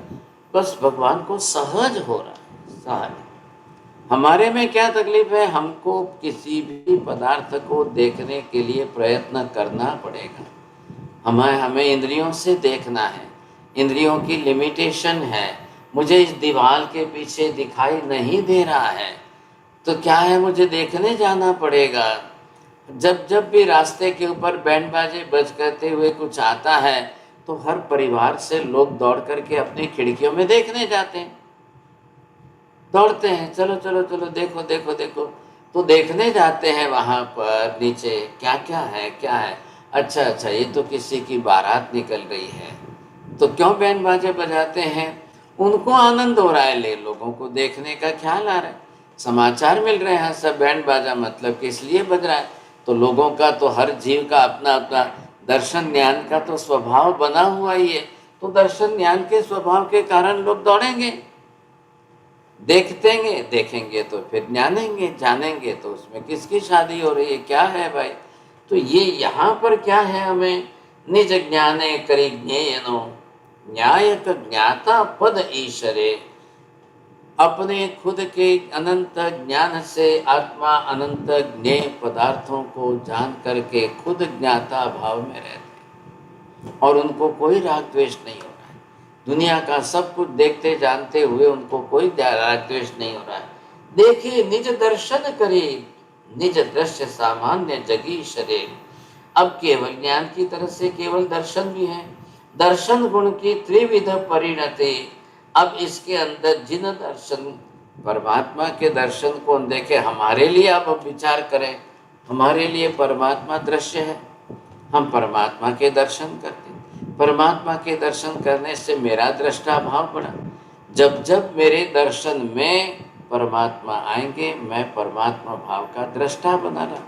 बस भगवान को सहज हो रहा है, सहज। हमारे में क्या तकलीफ है? हमको किसी भी पदार्थ को देखने के लिए प्रयत्न करना पड़ेगा। हमें इंद्रियों से देखना है, इंद्रियों की लिमिटेशन है। मुझे इस दीवार के पीछे दिखाई नहीं दे रहा है तो क्या है, मुझे देखने जाना पड़ेगा। जब जब भी रास्ते के ऊपर बैंड बाजे बज करते हुए कुछ आता है तो हर परिवार से लोग दौड़ करके अपनी खिड़कियों में देखने जाते हैं, दौड़ते हैं, चलो चलो चलो देखो देखो देखो। तो देखने जाते हैं वहाँ पर नीचे क्या क्या है, क्या है। अच्छा अच्छा, ये तो किसी की बारात निकल रही है, तो क्यों बैंड बाजे बजाते हैं? उनको आनंद हो रहा है, ले लोगों को देखने का ख्याल आ रहा है, समाचार मिल रहे हैं, सब बैंड बाजा मतलब किस लिए बज रहा है। तो लोगों का तो हर जीव का अपना अपना दर्शन ज्ञान का तो स्वभाव बना हुआ ही है। तो दर्शन ज्ञान के स्वभाव के कारण लोग दौड़ेंगे, देखतेंगे, देखेंगे तो फिर जानेंगे, जानेंगे तो उसमें किसकी शादी हो रही है, क्या है भाई। तो ये यहाँ पर क्या है? हमें निज ज्ञाने करी ज्ञेयनो न्यायक ज्ञाता पद ईश्वरे। अपने खुद के अनंत ज्ञान से आत्मा अनंत ज्ञेय पदार्थों को जान करके खुद ज्ञाता भाव में रहते हैं और उनको कोई राग द्वेष नहीं हो रहा है। दुनिया का सब कुछ देखते जानते हुए उनको कोई राग द्वेष नहीं हो रहा है। देखिए निज दर्शन करे, निज दृश्य सामान्य जगी शरीर। अब केवल ज्ञान की तरफ से केवल दर्शन भी है, दर्शन गुण की त्रिविध परिणति। अब इसके अंदर जिन दर्शन, परमात्मा के दर्शन को देखे, हमारे लिए अब हम विचार करें, हमारे लिए परमात्मा दृश्य है, हम परमात्मा के दर्शन करते हैं। परमात्मा के दर्शन करने से मेरा दृष्टा भाव बढ़ा। जब जब मेरे दर्शन में परमात्मा आएंगे, मैं परमात्मा भाव का दृष्टा बना रहा,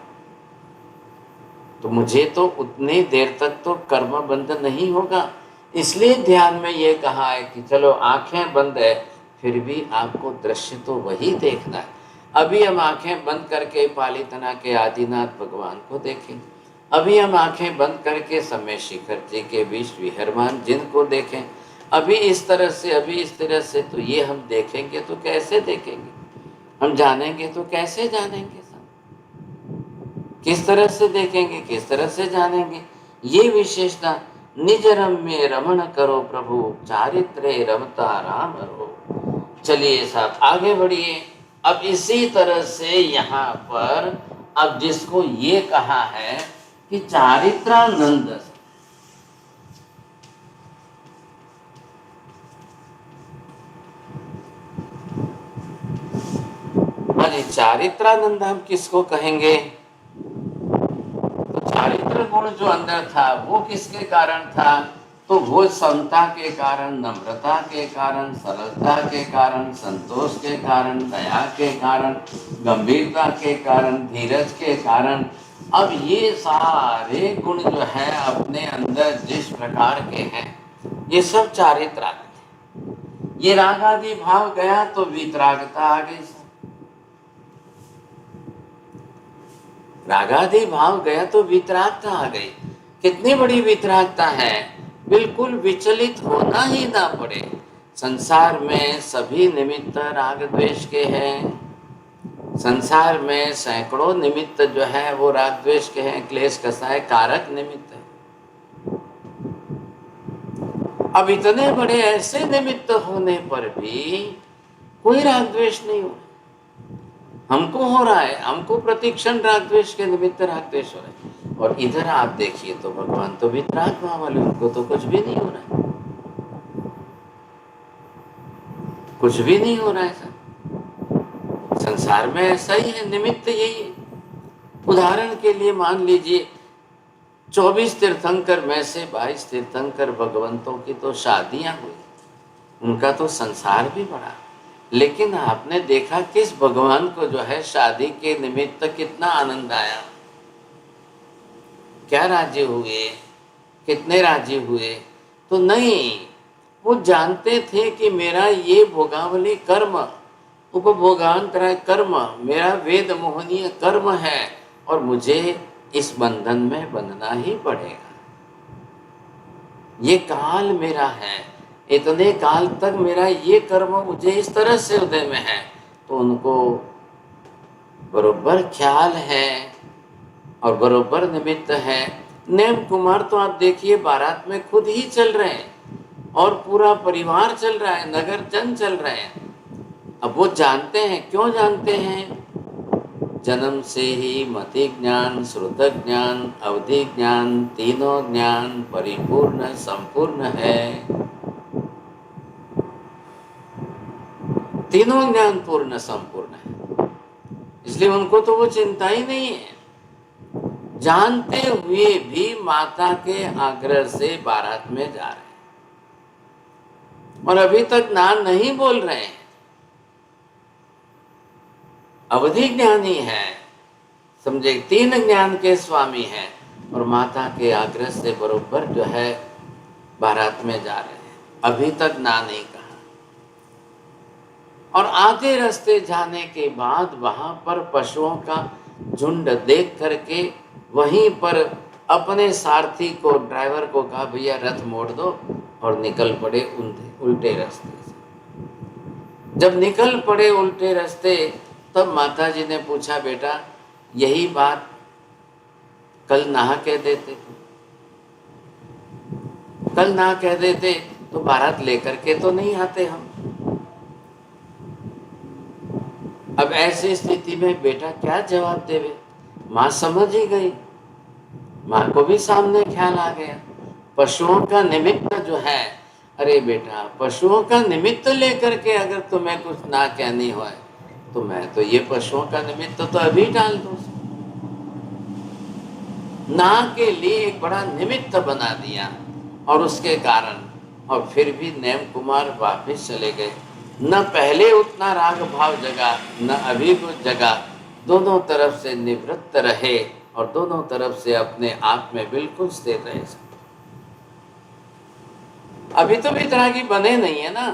तो मुझे तो उतनी देर तक तो कर्म बंध नहीं होगा। इसलिए ध्यान में ये कहा है कि चलो आंखें बंद है, फिर भी आपको दृश्य तो वही देखना है। अभी हम आंखें बंद करके पालितना के आदिनाथ भगवान को देखें, अभी हम आंखें बंद करके समय शिखर जी के बीच विहरमान जिनको देखें, अभी इस तरह से, अभी इस तरह से, तो ये हम देखेंगे तो कैसे देखेंगे? हम जानेंगे तो कैसे जानेंगे? किस तरह से देखेंगे, किस तरह से जानेंगे? ये विशेषता निज रम्य रमण करो प्रभु, चारित्रे रमता राम रो। चलिए साहब आगे बढ़िए। अब इसी तरह से यहाँ पर अब जिसको ये कहा है कि चारित्रानंद, अरे चारित्रानंद हम किसको कहेंगे? चारित्र गुण जो अंदर था वो किसके कारण था? तो वो समता के कारण, नम्रता के कारण, सरलता के कारण, संतोष के कारण, दया के कारण, गंभीरता के कारण, धीरज के कारण। अब ये सारे गुण जो है अपने अंदर जिस प्रकार के हैं, ये सब चारित्र आदि। ये राग आदि भाव गया तो वितरागता आ गई। रागादि भाव गया तो वितरागता आ गई। कितनी बड़ी वितरागता है, बिल्कुल विचलित होना ही ना पड़े। संसार में सभी निमित्त राग द्वेष के हैं। संसार में सैकड़ों निमित्त जो है वो राग द्वेष के हैं, क्लेश कसाय कारक निमित्त है। अब इतने बड़े ऐसे निमित्त होने पर भी कोई राग द्वेष नहीं हो रहा। हमको हो रहा है, हमको प्रतिक्षण राग द्वेष के निमित्त राग द्वेष हो रहा है। और इधर आप देखिए तो भगवान तो वितराग भाव वाले, उनको तो कुछ भी नहीं हो रहा है, कुछ भी नहीं हो रहा है सर। संसार में ऐसा ही है, निमित्त यही है। उदाहरण के लिए मान लीजिए 24 तीर्थंकर में से 22 तीर्थंकर भगवंतों की तो शादियां हुई, उनका तो संसार भी बढ़ा। लेकिन आपने देखा किस भगवान को जो है शादी के निमित्त कितना आनंद आया, क्या राजी हुए, कितने राजी हुए? तो नहीं, वो जानते थे कि मेरा ये भोगावली कर्म, उपभोगांतराय कर्म, मेरा वेद मोहनीय कर्म है और मुझे इस बंधन में बंधना ही पड़ेगा। ये काल मेरा है, इतने काल तक मेरा ये कर्म मुझे इस तरह से उदय में है। तो उनको बरोबर ख्याल है और बरोबर निमित्त है। नेम कुमार तो आप देखिए बारात में खुद ही चल रहे हैं और पूरा परिवार चल रहा है, नगर जन चल रहे हैं। अब वो जानते हैं, क्यों जानते हैं? जन्म से ही मति ज्ञान, श्रुत ज्ञान, अवधि ज्ञान, तीनों ज्ञान परिपूर्ण संपूर्ण है। तीनों ज्ञान पूर्ण संपूर्ण है, इसलिए उनको तो वो चिंता ही नहीं है। जानते हुए भी माता के आग्रह से बारात में जा रहे हैं और अभी तक ना नहीं बोल रहे हैं। अवधि ज्ञानी है, समझे, 3 ज्ञान के स्वामी हैं और माता के आग्रह से बरोबर जो है बारात में जा रहे हैं, अभी तक ना नहीं कहा। और आधे रास्ते जाने के बाद वहां पर पशुओं का झुंड देख करके वहीं पर अपने सारथी को, ड्राइवर को कहा भैया रथ मोड़ दो, और निकल पड़े उल्टे रास्ते से। जब निकल पड़े उल्टे रास्ते, तब माता जी ने पूछा बेटा यही बात कल ना कह देते, कल ना कह देते तो बारात लेकर के तो नहीं आते हम। अब ऐसी स्थिति में बेटा क्या जवाब देवे? माँ समझ ही गई, माँ को भी सामने ख्याल आ गया। पशुओं का निमित्त जो है, अरे बेटा पशुओं का निमित्त लेकर के अगर तुम्हें कुछ ना कहनी हो तो मैं तो ये पशुओं का निमित्त तो अभी डाल दूं। ना के लिए एक बड़ा निमित्त बना दिया और उसके कारण, और फिर भी नेम कुमार वापिस चले गए। न पहले उतना राग भाव जगा, न अभी कुछ जगा, दोनों तरफ से निवृत्त रहे और दोनों तरफ से अपने आप में बिल्कुल स्थिर रहे। अभी तो वितरागी बने नहीं है ना,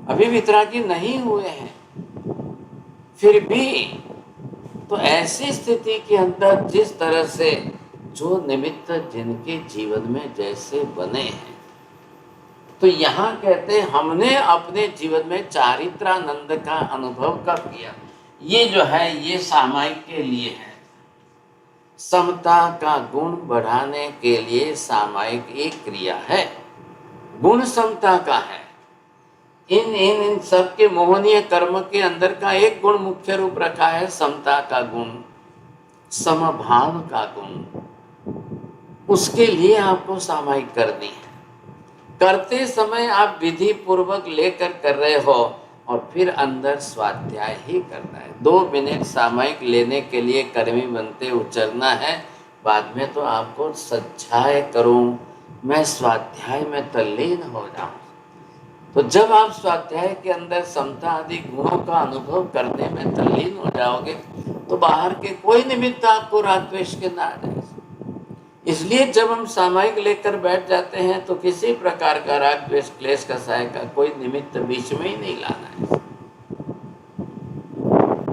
अभी वितरागी नहीं हुए हैं, फिर भी तो ऐसी स्थिति के अंदर जिस तरह से जो निमित्त जिनके जीवन में जैसे बने हैं, तो यहाँ कहते हैं हमने अपने जीवन में चारित्रानंद का अनुभव कब किया? ये जो है ये सामायिक के लिए है, समता का गुण बढ़ाने के लिए सामायिक एक क्रिया है, गुण समता का है। इन सब के मोहनीय कर्म के अंदर का एक गुण मुख्य रूप रखा है, समता का गुण, समभाव का गुण। उसके लिए आपको सामायिक करनी है। करते समय आप विधि पूर्वक लेकर कर रहे हो और फिर अंदर स्वाध्याय ही करना है। 2 मिनट सामायिक लेने के लिए कर्मी बनते उचरना है, बाद में तो आपको सच्चाई करूं, मैं स्वाध्याय में तल्लीन हो जाऊं। तो जब आप स्वाध्याय के अंदर समता आदि गुणों का अनुभव करने में तल्लीन हो जाओगे तो बाहर के कोई निमित्त आपको राग द्वेष के ना आए। इसलिए जब हम सामायिक लेकर बैठ जाते हैं तो किसी प्रकार का राग द्वेष क्लेश कसाय का कोई निमित्त बीच में ही नहीं लाना है।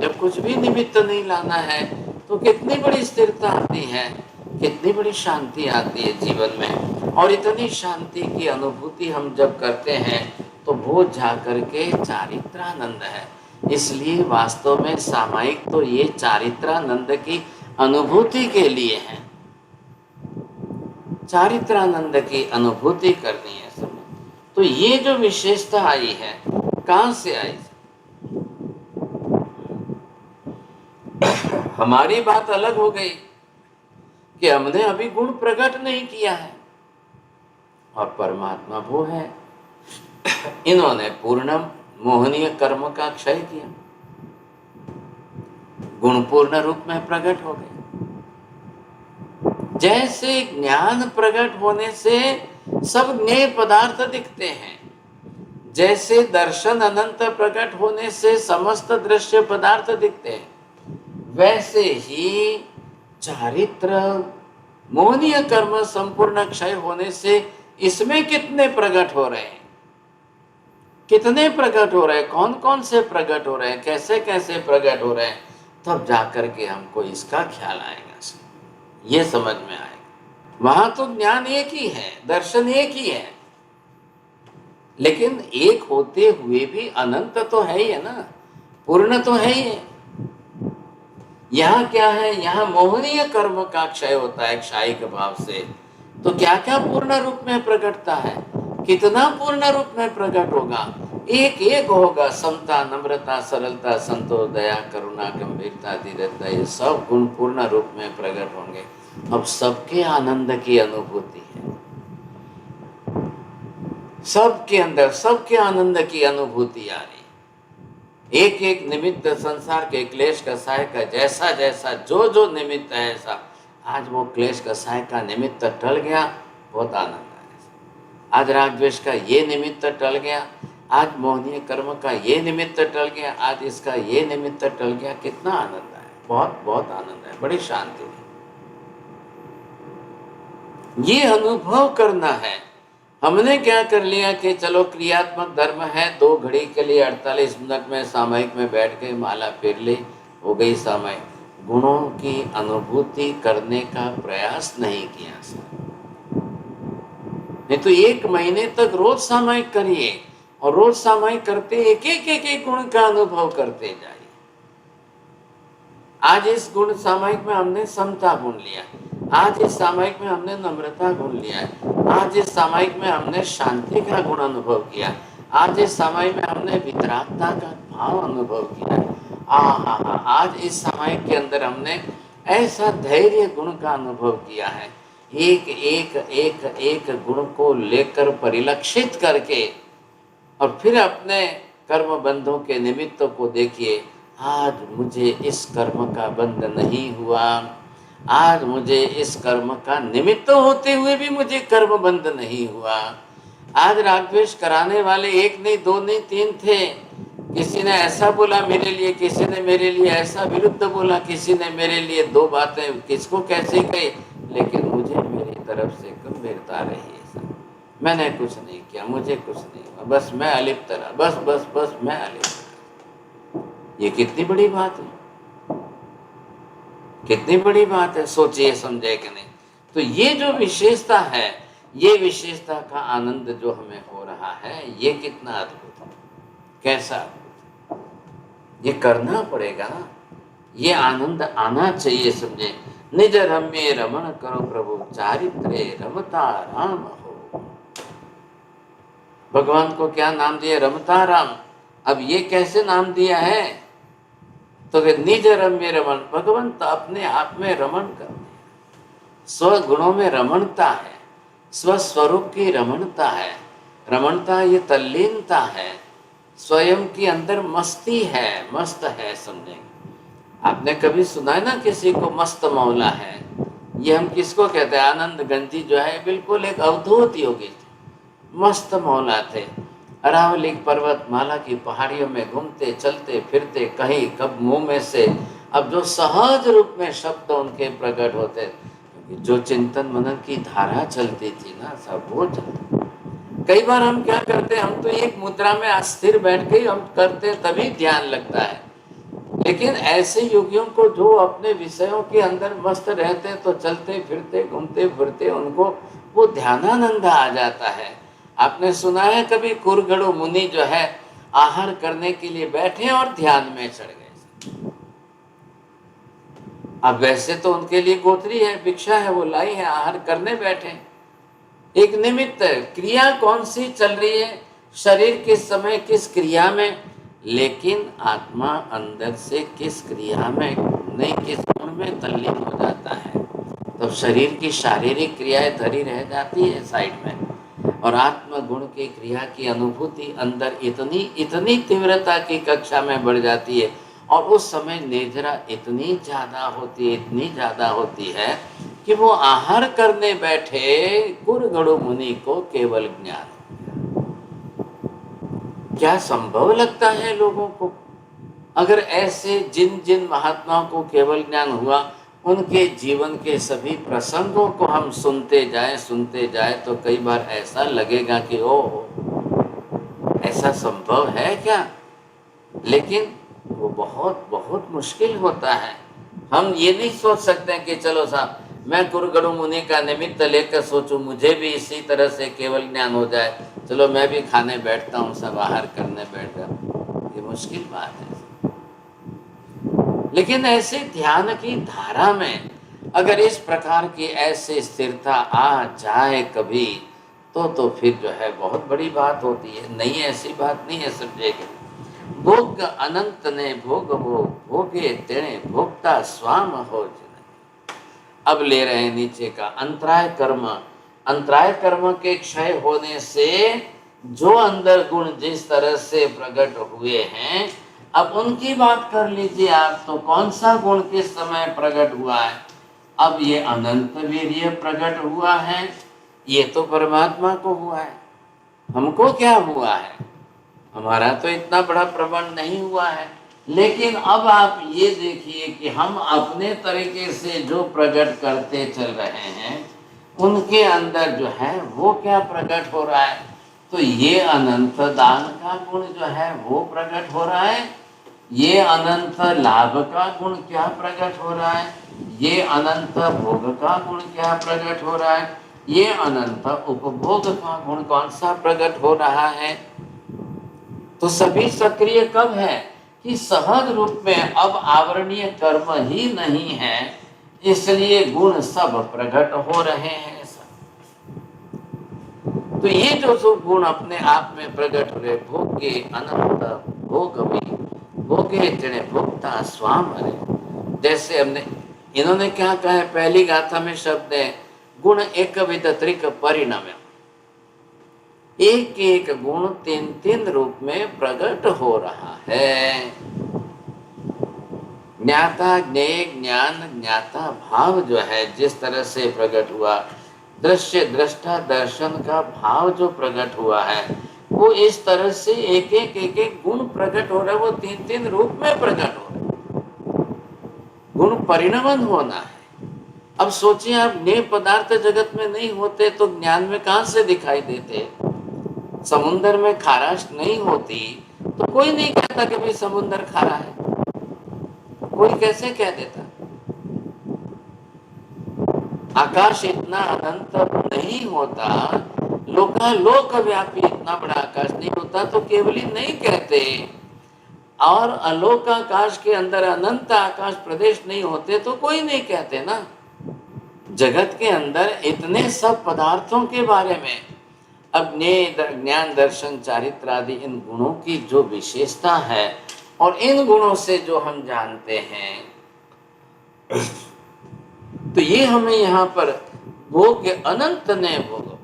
जब कुछ भी निमित्त नहीं लाना है तो कितनी बड़ी स्थिरता आती है, कितनी बड़ी शांति आती है जीवन में। और इतनी शांति की अनुभूति हम जब करते हैं तो वो जा करके चारित्रानंद है। इसलिए वास्तव में सामायिक तो ये चारित्रानंद की अनुभूति के लिए है, चारित्रानंद की अनुभूति करनी है सब। तो ये जो विशेषता आई है कहां से आई? हमारी बात अलग हो गई कि हमने अभी गुण प्रकट नहीं किया है और परमात्मा वो है, इन्होंने पूर्ण मोहनीय कर्म का क्षय किया, गुण पूर्ण रूप में प्रकट हो गए। जैसे ज्ञान प्रकट होने से सब ज्ञेय पदार्थ दिखते हैं, जैसे दर्शन अनंत प्रकट होने से समस्त दृश्य पदार्थ दिखते हैं, वैसे ही चारित्र मोहनीय कर्म संपूर्ण क्षय होने से इसमें कितने प्रकट हो रहे हैं, कितने प्रकट हो रहे हैं, कौन कौन से प्रकट हो रहे हैं, कैसे कैसे प्रकट हो रहे हैं, तब जाकर के हमको इसका ख्याल आएगा, ये समझ में आएगा। वहां तो ज्ञान एक ही है, दर्शन एक ही है, लेकिन एक होते हुए भी अनंत तो है ही है ना, पूर्ण तो है ही है। यहाँ क्या है, यहाँ मोहनीय कर्म का क्षय होता है क्षायिक भाव से, तो क्या क्या पूर्ण रूप में प्रकटता है, कितना पूर्ण रूप में प्रकट होगा, एक एक होगा, समता, नम्रता, सरलता, संतोष, दया, करुणा, गंभीरता, धीरता, ये सब गुण पूर्ण रूप में प्रकट होंगे। अब सबके आनंद की अनुभूति है, सबके अंदर सबके आनंद की अनुभूति आ रही। एक एक निमित्त संसार के क्लेश कसाय का जैसा जैसा जो जो निमित्त है ऐसा, आज वो क्लेश कसाय का निमित्त टल गया, बहुत आनंद है। आज राग द्वेष का ये निमित्त टल गया, आज मोहनीय कर्म का ये निमित्त टल गया, आज इसका ये निमित्त टल गया, कितना आनंद है, बहुत बहुत आनंद है, बड़ी शांति है। ये अनुभव करना है। हमने क्या कर लिया कि चलो क्रियात्मक धर्म है, 2 घड़ी के लिए 48 मिनट में सामायिक में बैठ के माला फेर ले, हो गई सामायिक। गुणों की अनुभूति करने का प्रयास नहीं किया सर, नहीं तो 1 महीने तक रोज सामायिक करिए और रोज सामायिक करते एक एक गुण का अनुभव करते जाइए। आज इस गुण सामायिक में हमने समता गुण लिया, आज इस सामायिक में हमने नम्रता गुण लिया है, आज इस सामायिक में हमने शांति का गुण अनुभव किया, आज इस सामायिक में हमने वितरागता का भाव अनुभव किया है, आज इस सामायिक के अंदर हमने ऐसा धैर्य गुण का अनुभव किया है। एक एक एक एक गुण को लेकर परिलक्षित करके और फिर अपने कर्म बंधों के निमित्तों को देखिए। आज मुझे इस कर्म का बंध नहीं हुआ, आज मुझे इस कर्म का निमित्त होते हुए भी मुझे कर्म बंध नहीं हुआ। आज राग द्वेष कराने वाले 1 नहीं 2 नहीं 3 थे, किसी ने ऐसा बोला मेरे लिए, किसी ने मेरे लिए ऐसा विरुद्ध बोला, किसी ने मेरे लिए 2 बातें किसको कैसे कही, लेकिन मुझे मेरी तरफ से गंभीरता रही है। मैंने कुछ नहीं किया, मुझे कुछ नहीं हुआ, बस मैं अलिप्त रहा, बस बस बस मैं अलिप्त रहा। ये कितनी बड़ी बात है, कितनी बड़ी बात है, सोचिए समझे कि नहीं। तो ये जो विशेषता है, ये विशेषता का आनंद जो हमें हो रहा है, ये कितना अद्भुत है, कैसा अद्भुत, ये करना पड़ेगा ना, ये आनंद आना चाहिए समझे। निज रम्य रमण करो प्रभु, चारित्रे रमता राम हो। भगवान को क्या नाम दिया, रमता राम। अब ये कैसे नाम दिया है, तो निज रम्य रमण, भगवंत अपने आप में रमण कर, स्व गुणों में रमणता है, स्वस्वरूप की रमणता है। रमणता ये तल्लीनता है, स्वयं के अंदर मस्ती है, मस्त है समझे। आपने कभी सुना है ना किसी को मस्त मौला है, ये हम किसको कहते हैं, आनंद गंजी जो है बिल्कुल एक अवधूत योगी थे, मस्त मौला थे। अरावली पर्वतमाला की पहाड़ियों में घूमते चलते फिरते, कहीं कब मुंह में से अब जो सहज रूप में शब्द उनके प्रकट होते, जो चिंतन मनन की धारा चलती थी ना, सब वो चलती। कई बार हम क्या करते हैं, हम तो एक मुद्रा में अस्थिर बैठ के हम करते तभी ध्यान लगता है, लेकिन ऐसे योगियों को जो अपने विषयों के अंदर मस्त रहते, तो चलते फिरते घूमते फिरते उनको वो ध्यानानंद आ जाता है। आपने सुना है कभी कुरगड़ु मुनि जो है आहार करने के लिए बैठे और ध्यान में चढ़ गए। अब वैसे तो उनके लिए गोत्री है, भिक्षा है, वो लाई है, आहार करने बैठे। एक निमित्त क्रिया कौन सी चल रही है, शरीर किस समय किस क्रिया में, लेकिन आत्मा अंदर से किस क्रिया में नहीं, किस गुण में तल्लीन हो जाता है। तब शरीर की शारीरिक क्रियाएं धरी रह जाती है साइड में, और आत्म गुण की क्रिया की अनुभूति अंदर इतनी तीव्रता की कक्षा में बढ़ जाती है, और उस समय निद्रा इतनी ज्यादा होती है कि वो आहार करने बैठे कुरगड़ु मुनि को केवल ज्ञान। क्या संभव लगता है लोगों को? अगर ऐसे जिन जिन महात्माओं को केवल ज्ञान हुआ, उनके जीवन के सभी प्रसंगों को हम सुनते जाए तो कई बार ऐसा लगेगा कि ओह, ऐसा संभव है क्या? लेकिन वो बहुत बहुत मुश्किल होता है। हम ये नहीं सोच सकते कि चलो साहब मैं कुरगड़ु मुनि का निमित्त लेकर सोचूं मुझे भी इसी तरह से केवल ज्ञान हो जाए, चलो मैं भी खाने बैठता हूँ, सब आहार करने बैठ जाऊँ। ये मुश्किल बात है। लेकिन ऐसे ध्यान की धारा में अगर इस प्रकार की ऐसे स्थिरता आ जाए कभी, तो फिर जो है बहुत बड़ी बात होती है। नहीं, ऐसी बात नहीं है सब जगह। भोग अनंत ने भोग वो भोगे तेने भोगता स्वाम हो जिने। अब ले रहे हैं नीचे का अंतराय कर्म के क्षय होने से जो अंदर गुण जिस तरह से प्रकट हुए हैं, अब उनकी बात कर लीजिए आप। तो कौन सा गुण किस समय प्रकट हुआ है? अब ये अनंत वीर्य प्रकट हुआ है, ये तो परमात्मा को हुआ है। हमको क्या हुआ है? हमारा तो इतना बड़ा प्रबंध नहीं हुआ है। लेकिन अब आप ये देखिए कि हम अपने तरीके से जो प्रकट करते चल रहे हैं, उनके अंदर जो है वो क्या प्रकट हो रहा है? तो ये अनंत दान का गुण जो है वो प्रकट हो रहा है। ये अनंत लाभ का गुण क्या प्रकट हो रहा है? ये अनंत भोग का गुण क्या प्रकट हो रहा है? ये अनंत उपभोग का गुण कौन सा प्रकट हो रहा है? तो सभी सक्रिय कब है कि सहज रूप में अब आवरणीय कर्म ही नहीं है, इसलिए गुण सब प्रकट हो रहे हैं। तो ये जो गुण अपने आप में प्रकट हुए, भोगे अनंत भोग भोगे तेने भोगता स्वाम। जैसे हमने इन्होंने क्या कहा है, पहली गाथा में शब्द है गुण एक विध त्रिक परिणाम। एक एक गुण तीन तीन रूप में प्रकट हो रहा है। ज्ञाता ज्ञेय ज्ञान ज्ञाता भाव जो है जिस तरह से प्रकट हुआ, दृश्य दृष्टा दर्शन का भाव जो प्रकट हुआ है, वो इस तरह से एक एक गुण प्रकट हो रहा है। वो तीन तीन रूप में प्रकट हो रहा है। गुण परिणमन होना है। अब सोचिए, आप ज्ञेय पदार्थ जगत में नहीं होते तो ज्ञान में कहां से दिखाई देते? समुन्दर में खाराश नहीं होती तो कोई नहीं कहता कि भाई समुन्दर खारा है। कोई कैसे कह देता? आकाश इतना अनंत नहीं होता, लोकालोक व्यापी इतना बड़ा आकाश नहीं होता तो केवली नहीं कहते। और अलोक आकाश के अंदर अनंत आकाश प्रदेश नहीं होते तो कोई नहीं कहते ना। जगत के अंदर इतने सब पदार्थों के बारे में अब ज्ञान दर्शन चारित्र आदि इन गुणों की जो विशेषता है, और इन गुणों से जो हम जानते हैं, तो ये हमें यहाँ पर भोग अनंत ने भोग।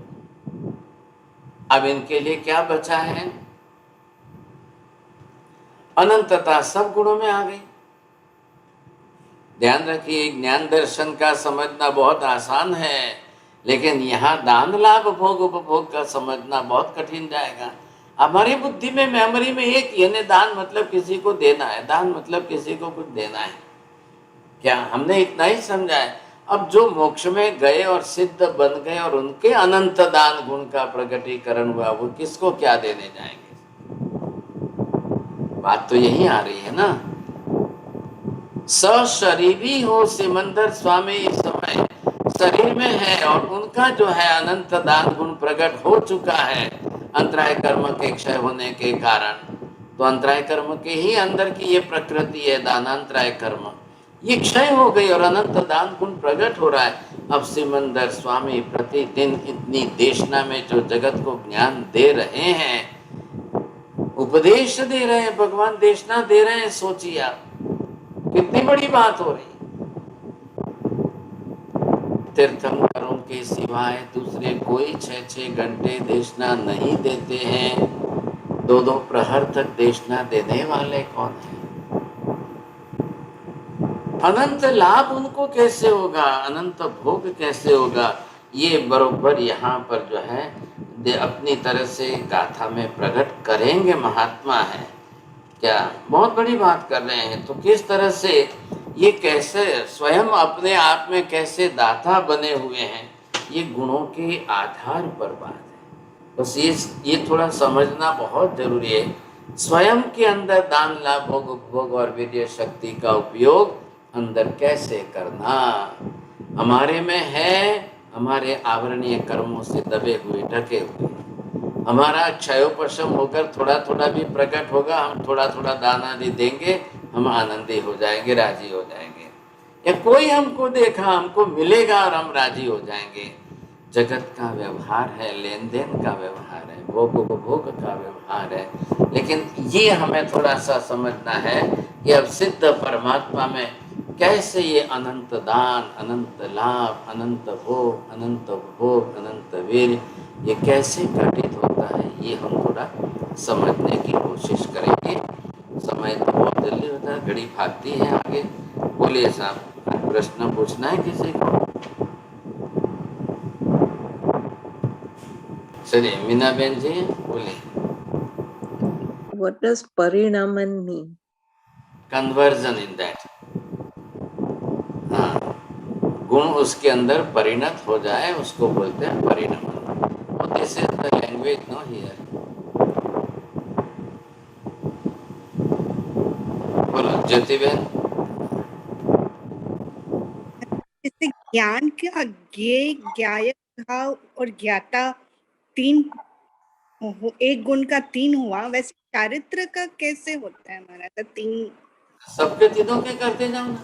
अब इनके लिए क्या बचा है? अनंतता सब गुणों में आ गई। ध्यान रखिए, ज्ञान दर्शन का समझना बहुत आसान है, लेकिन यहाँ दान लाभ भोग उपभोग का समझना बहुत कठिन जाएगा। हमारी बुद्धि में मेमोरी में एक यानी दान मतलब किसी को देना है, दान मतलब किसी को कुछ देना है। क्या हमने इतना ही समझा है? अब जो मोक्ष में गए और सिद्ध बन गए और उनके अनंत दान गुण का प्रकटीकरण हुआ, वो किसको क्या देने जाएंगे? बात तो यही आ रही है ना। सशरीरी हो सिमंदर स्वामी इस समय शरीर में है और उनका जो है अनंत दान गुण प्रकट हो चुका है अंतराय कर्म के क्षय होने के कारण। तो अंतराय कर्म के ही अंदर की ये प्रकृति है दानांतराय कर्म, ये क्षय हो गई और अनंत दान गुण प्रकट हो रहा है। अब सिमंदर स्वामी प्रतिदिन इतनी देशना में जो जगत को ज्ञान दे रहे हैं, उपदेश दे रहे हैं, भगवान देशना दे रहे हैं, सोचिए आप कितनी बड़ी बात हो रही। तीर्थंकरों के सिवाय दूसरे कोई 6-6 घंटे देशना नहीं देते हैं, 2-2 प्रहर तक देशना देने वाले कौन है? अनंत लाभ उनको कैसे होगा, अनंत भोग कैसे होगा, ये बरोबर यहाँ पर जो है अपनी तरह से गाथा में प्रकट करेंगे। महात्मा है क्या, बहुत बड़ी बात कर रहे हैं। तो किस तरह से ये कैसे स्वयं अपने आप में कैसे दाता बने हुए हैं, ये गुणों के आधार पर बात है। बस ये थोड़ा समझना बहुत जरूरी है। स्वयं के अंदर दान लाभ भोग उपभोग और वीर्य शक्ति का उपयोग अंदर कैसे करना हमारे में है। हमारे आवरणीय कर्मों से दबे हुए ढके हुए, हमारा क्षयोपशम होकर थोड़ा थोड़ा भी प्रकट होगा, हम थोड़ा थोड़ा दान आदि देंगे, हम आनंदी हो जाएंगे, राजी हो जाएंगे। या कोई हमको देखा, हमको मिलेगा और हम राजी हो जाएंगे। जगत का व्यवहार है, लेन देन का व्यवहार है, भोग उपभोग का व्यवहार है। लेकिन ये हमें थोड़ा सा समझना है कि अब सिद्ध परमात्मा में कैसे ये अनंत दान, अनंत लाभ, अनंत भोग, अनंत उपभोग, अनंत वीर, ये कैसे घटित होता है, ये हम थोड़ा समझने की कोशिश करेंगे। समय तो बहुत जल्दी होता है, घड़ी भागती है आगे। बोलिए साहब, प्रश्न पूछना है किसी को? चलिए मीना बहन जी बोलिए। What does parinaman mean? Conversion in that, हाँ, गुण उसके अंदर परिणत हो जाए, उसको बोलते हैं परिणमन। This is the language no here. बोलो ज्योति बहन। जैसे ज्ञान का ज्ञेय, ज्ञायक भाव और ज्ञाता तीन, एक गुण का 3 हुआ, वैसे चारित्र का कैसे होता है हमारा? तो 3 सबके तीनों के करते जाओ ना।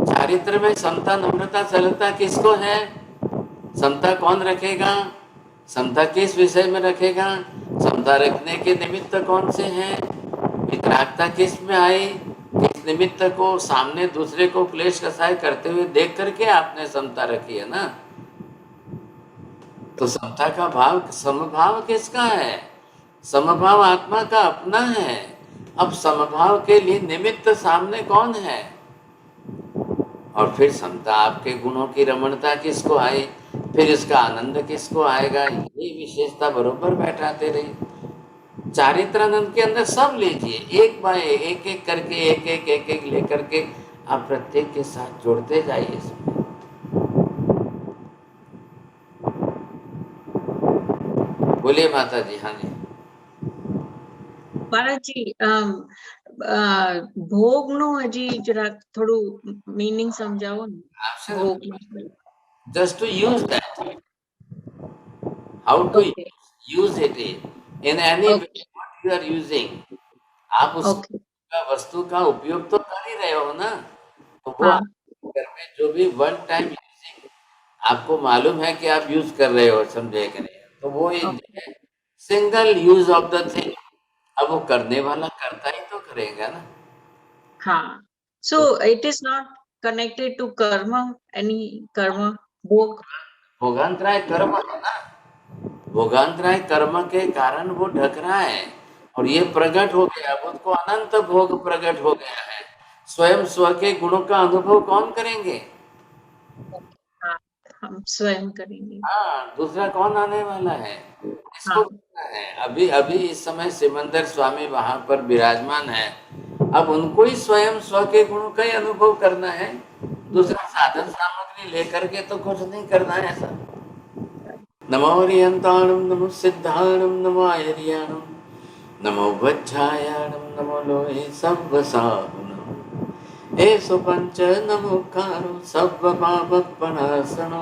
चारित्र में समता, नम्रता, सरलता किसको है? समता कौन रखेगा? समता किस विषय में रखेगा? समता रखने के निमित्त कौन से हैं? वितरागता किस में आई? किस निमित्त को? सामने दूसरे को क्लेश कसाय करते हुए देख करके आपने समता रखी है ना। तो समता का भाव, समभाव किसका है? समभाव आत्मा का अपना है। अब समभाव के लिए निमित्त सामने कौन है? और फिर समता आपके गुणों की रमणता किसको आई, फिर इसका आनंद किसको आएगा, ये विशेषता बरोबर बैठाते रहिए। चारित्रानंद के अंदर सब लीजिए, एक बाय एक एक करके, एक एक लेकर के आप प्रत्येक के साथ जोड़ते जाइए इसमें। बोलिए माता जी। हाँ जी Balaji, ભોગ નું હજી જરાક થોડું meaning સમજાવો ને. ભોગ. just to use that, how to Okay. use it in any way what you are using, आप उस Okay. वस्तु का उपयोग तो कर ही रहे हो ना। तो वो हाँ. घर में जो भी वन टाइम यूजिंग आपको मालूम है कि आप यूज कर रहे हो, समझे कि नहीं, तो वो single use of the thing. अब वो करने वाला करता ही तो करेगा ना। हाँ. So it is not connected to karma, any karma, भोग. भोगांतराय कर्म है ना, भोगांतराय कर्म के कारण वो ढक रहा है और ये प्रकट हो गया, अब उसको अनंत भोग प्रकट हो गया है। स्वयं स्व के गुणों का अनुभव कौन करेंगे? हाँ, हम स्वयं करेंगे। हाँ, दूसरा कौन आने वाला है? इसको हाँ. करना है। अभी अभी इस समय सिमंदर स्वामी वहां पर विराजमान है, अब उनको ही स्वयं स्व के गुणों का ही अनुभव करना है। दूसरा साधन सामग्री लेकर के तो कुछ नहीं करना है ऐसा। नमो हरियंताणम, नमो सिद्धाणम, नमो आयर्याणम, नमो वज्रायाणम, नमो लोहे सव्वसाहुनम, एषु पञ्च नमोकारो सर्वपापप्रणाशनो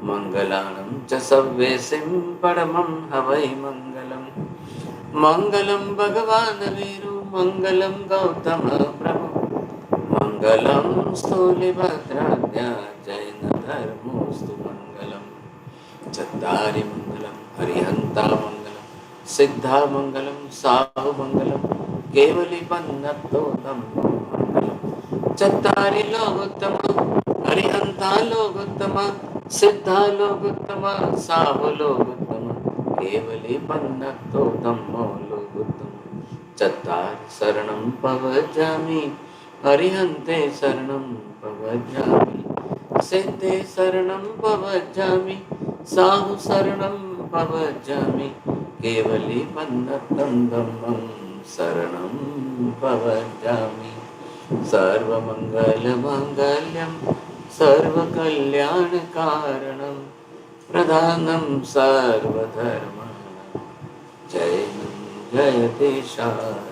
मङ्गलानं च सर्वेसिं परमं हवै मङ्गलम् मङ्गलं भगवान् वीरु मङ्गलं गौतम प्रभु मङ्गलं स्थूलिभद्राद्या जैनधर्मोऽस्तु मङ्गलम् चत्तारि मङ्गलं हरिहन्ता मङ्गलं सिद्धा मङ्गलं साहु मङ्गलं केवलिपन्नतोदं मङ्गलं चत्तारि लोकोत्तम हरिहन्ता लोकोत्तम सिद्धा लोकोत्तम साहु लोकोत्तम केवलिपन्नतोदं लोकोत्तम चत्तारि शरणं पवजामि हरिहन्ते शरणं पवजामि सिद्धे शरणं पवजामि साहु शरणं पवजामि केवलिपन्नतं धम्मं शरणं पवजामि सर्वमङ्गलमाङ्गल्यं सर्वकल्याणकारणं प्रधानं सर्वधर्माणां जयं जयते शारदे।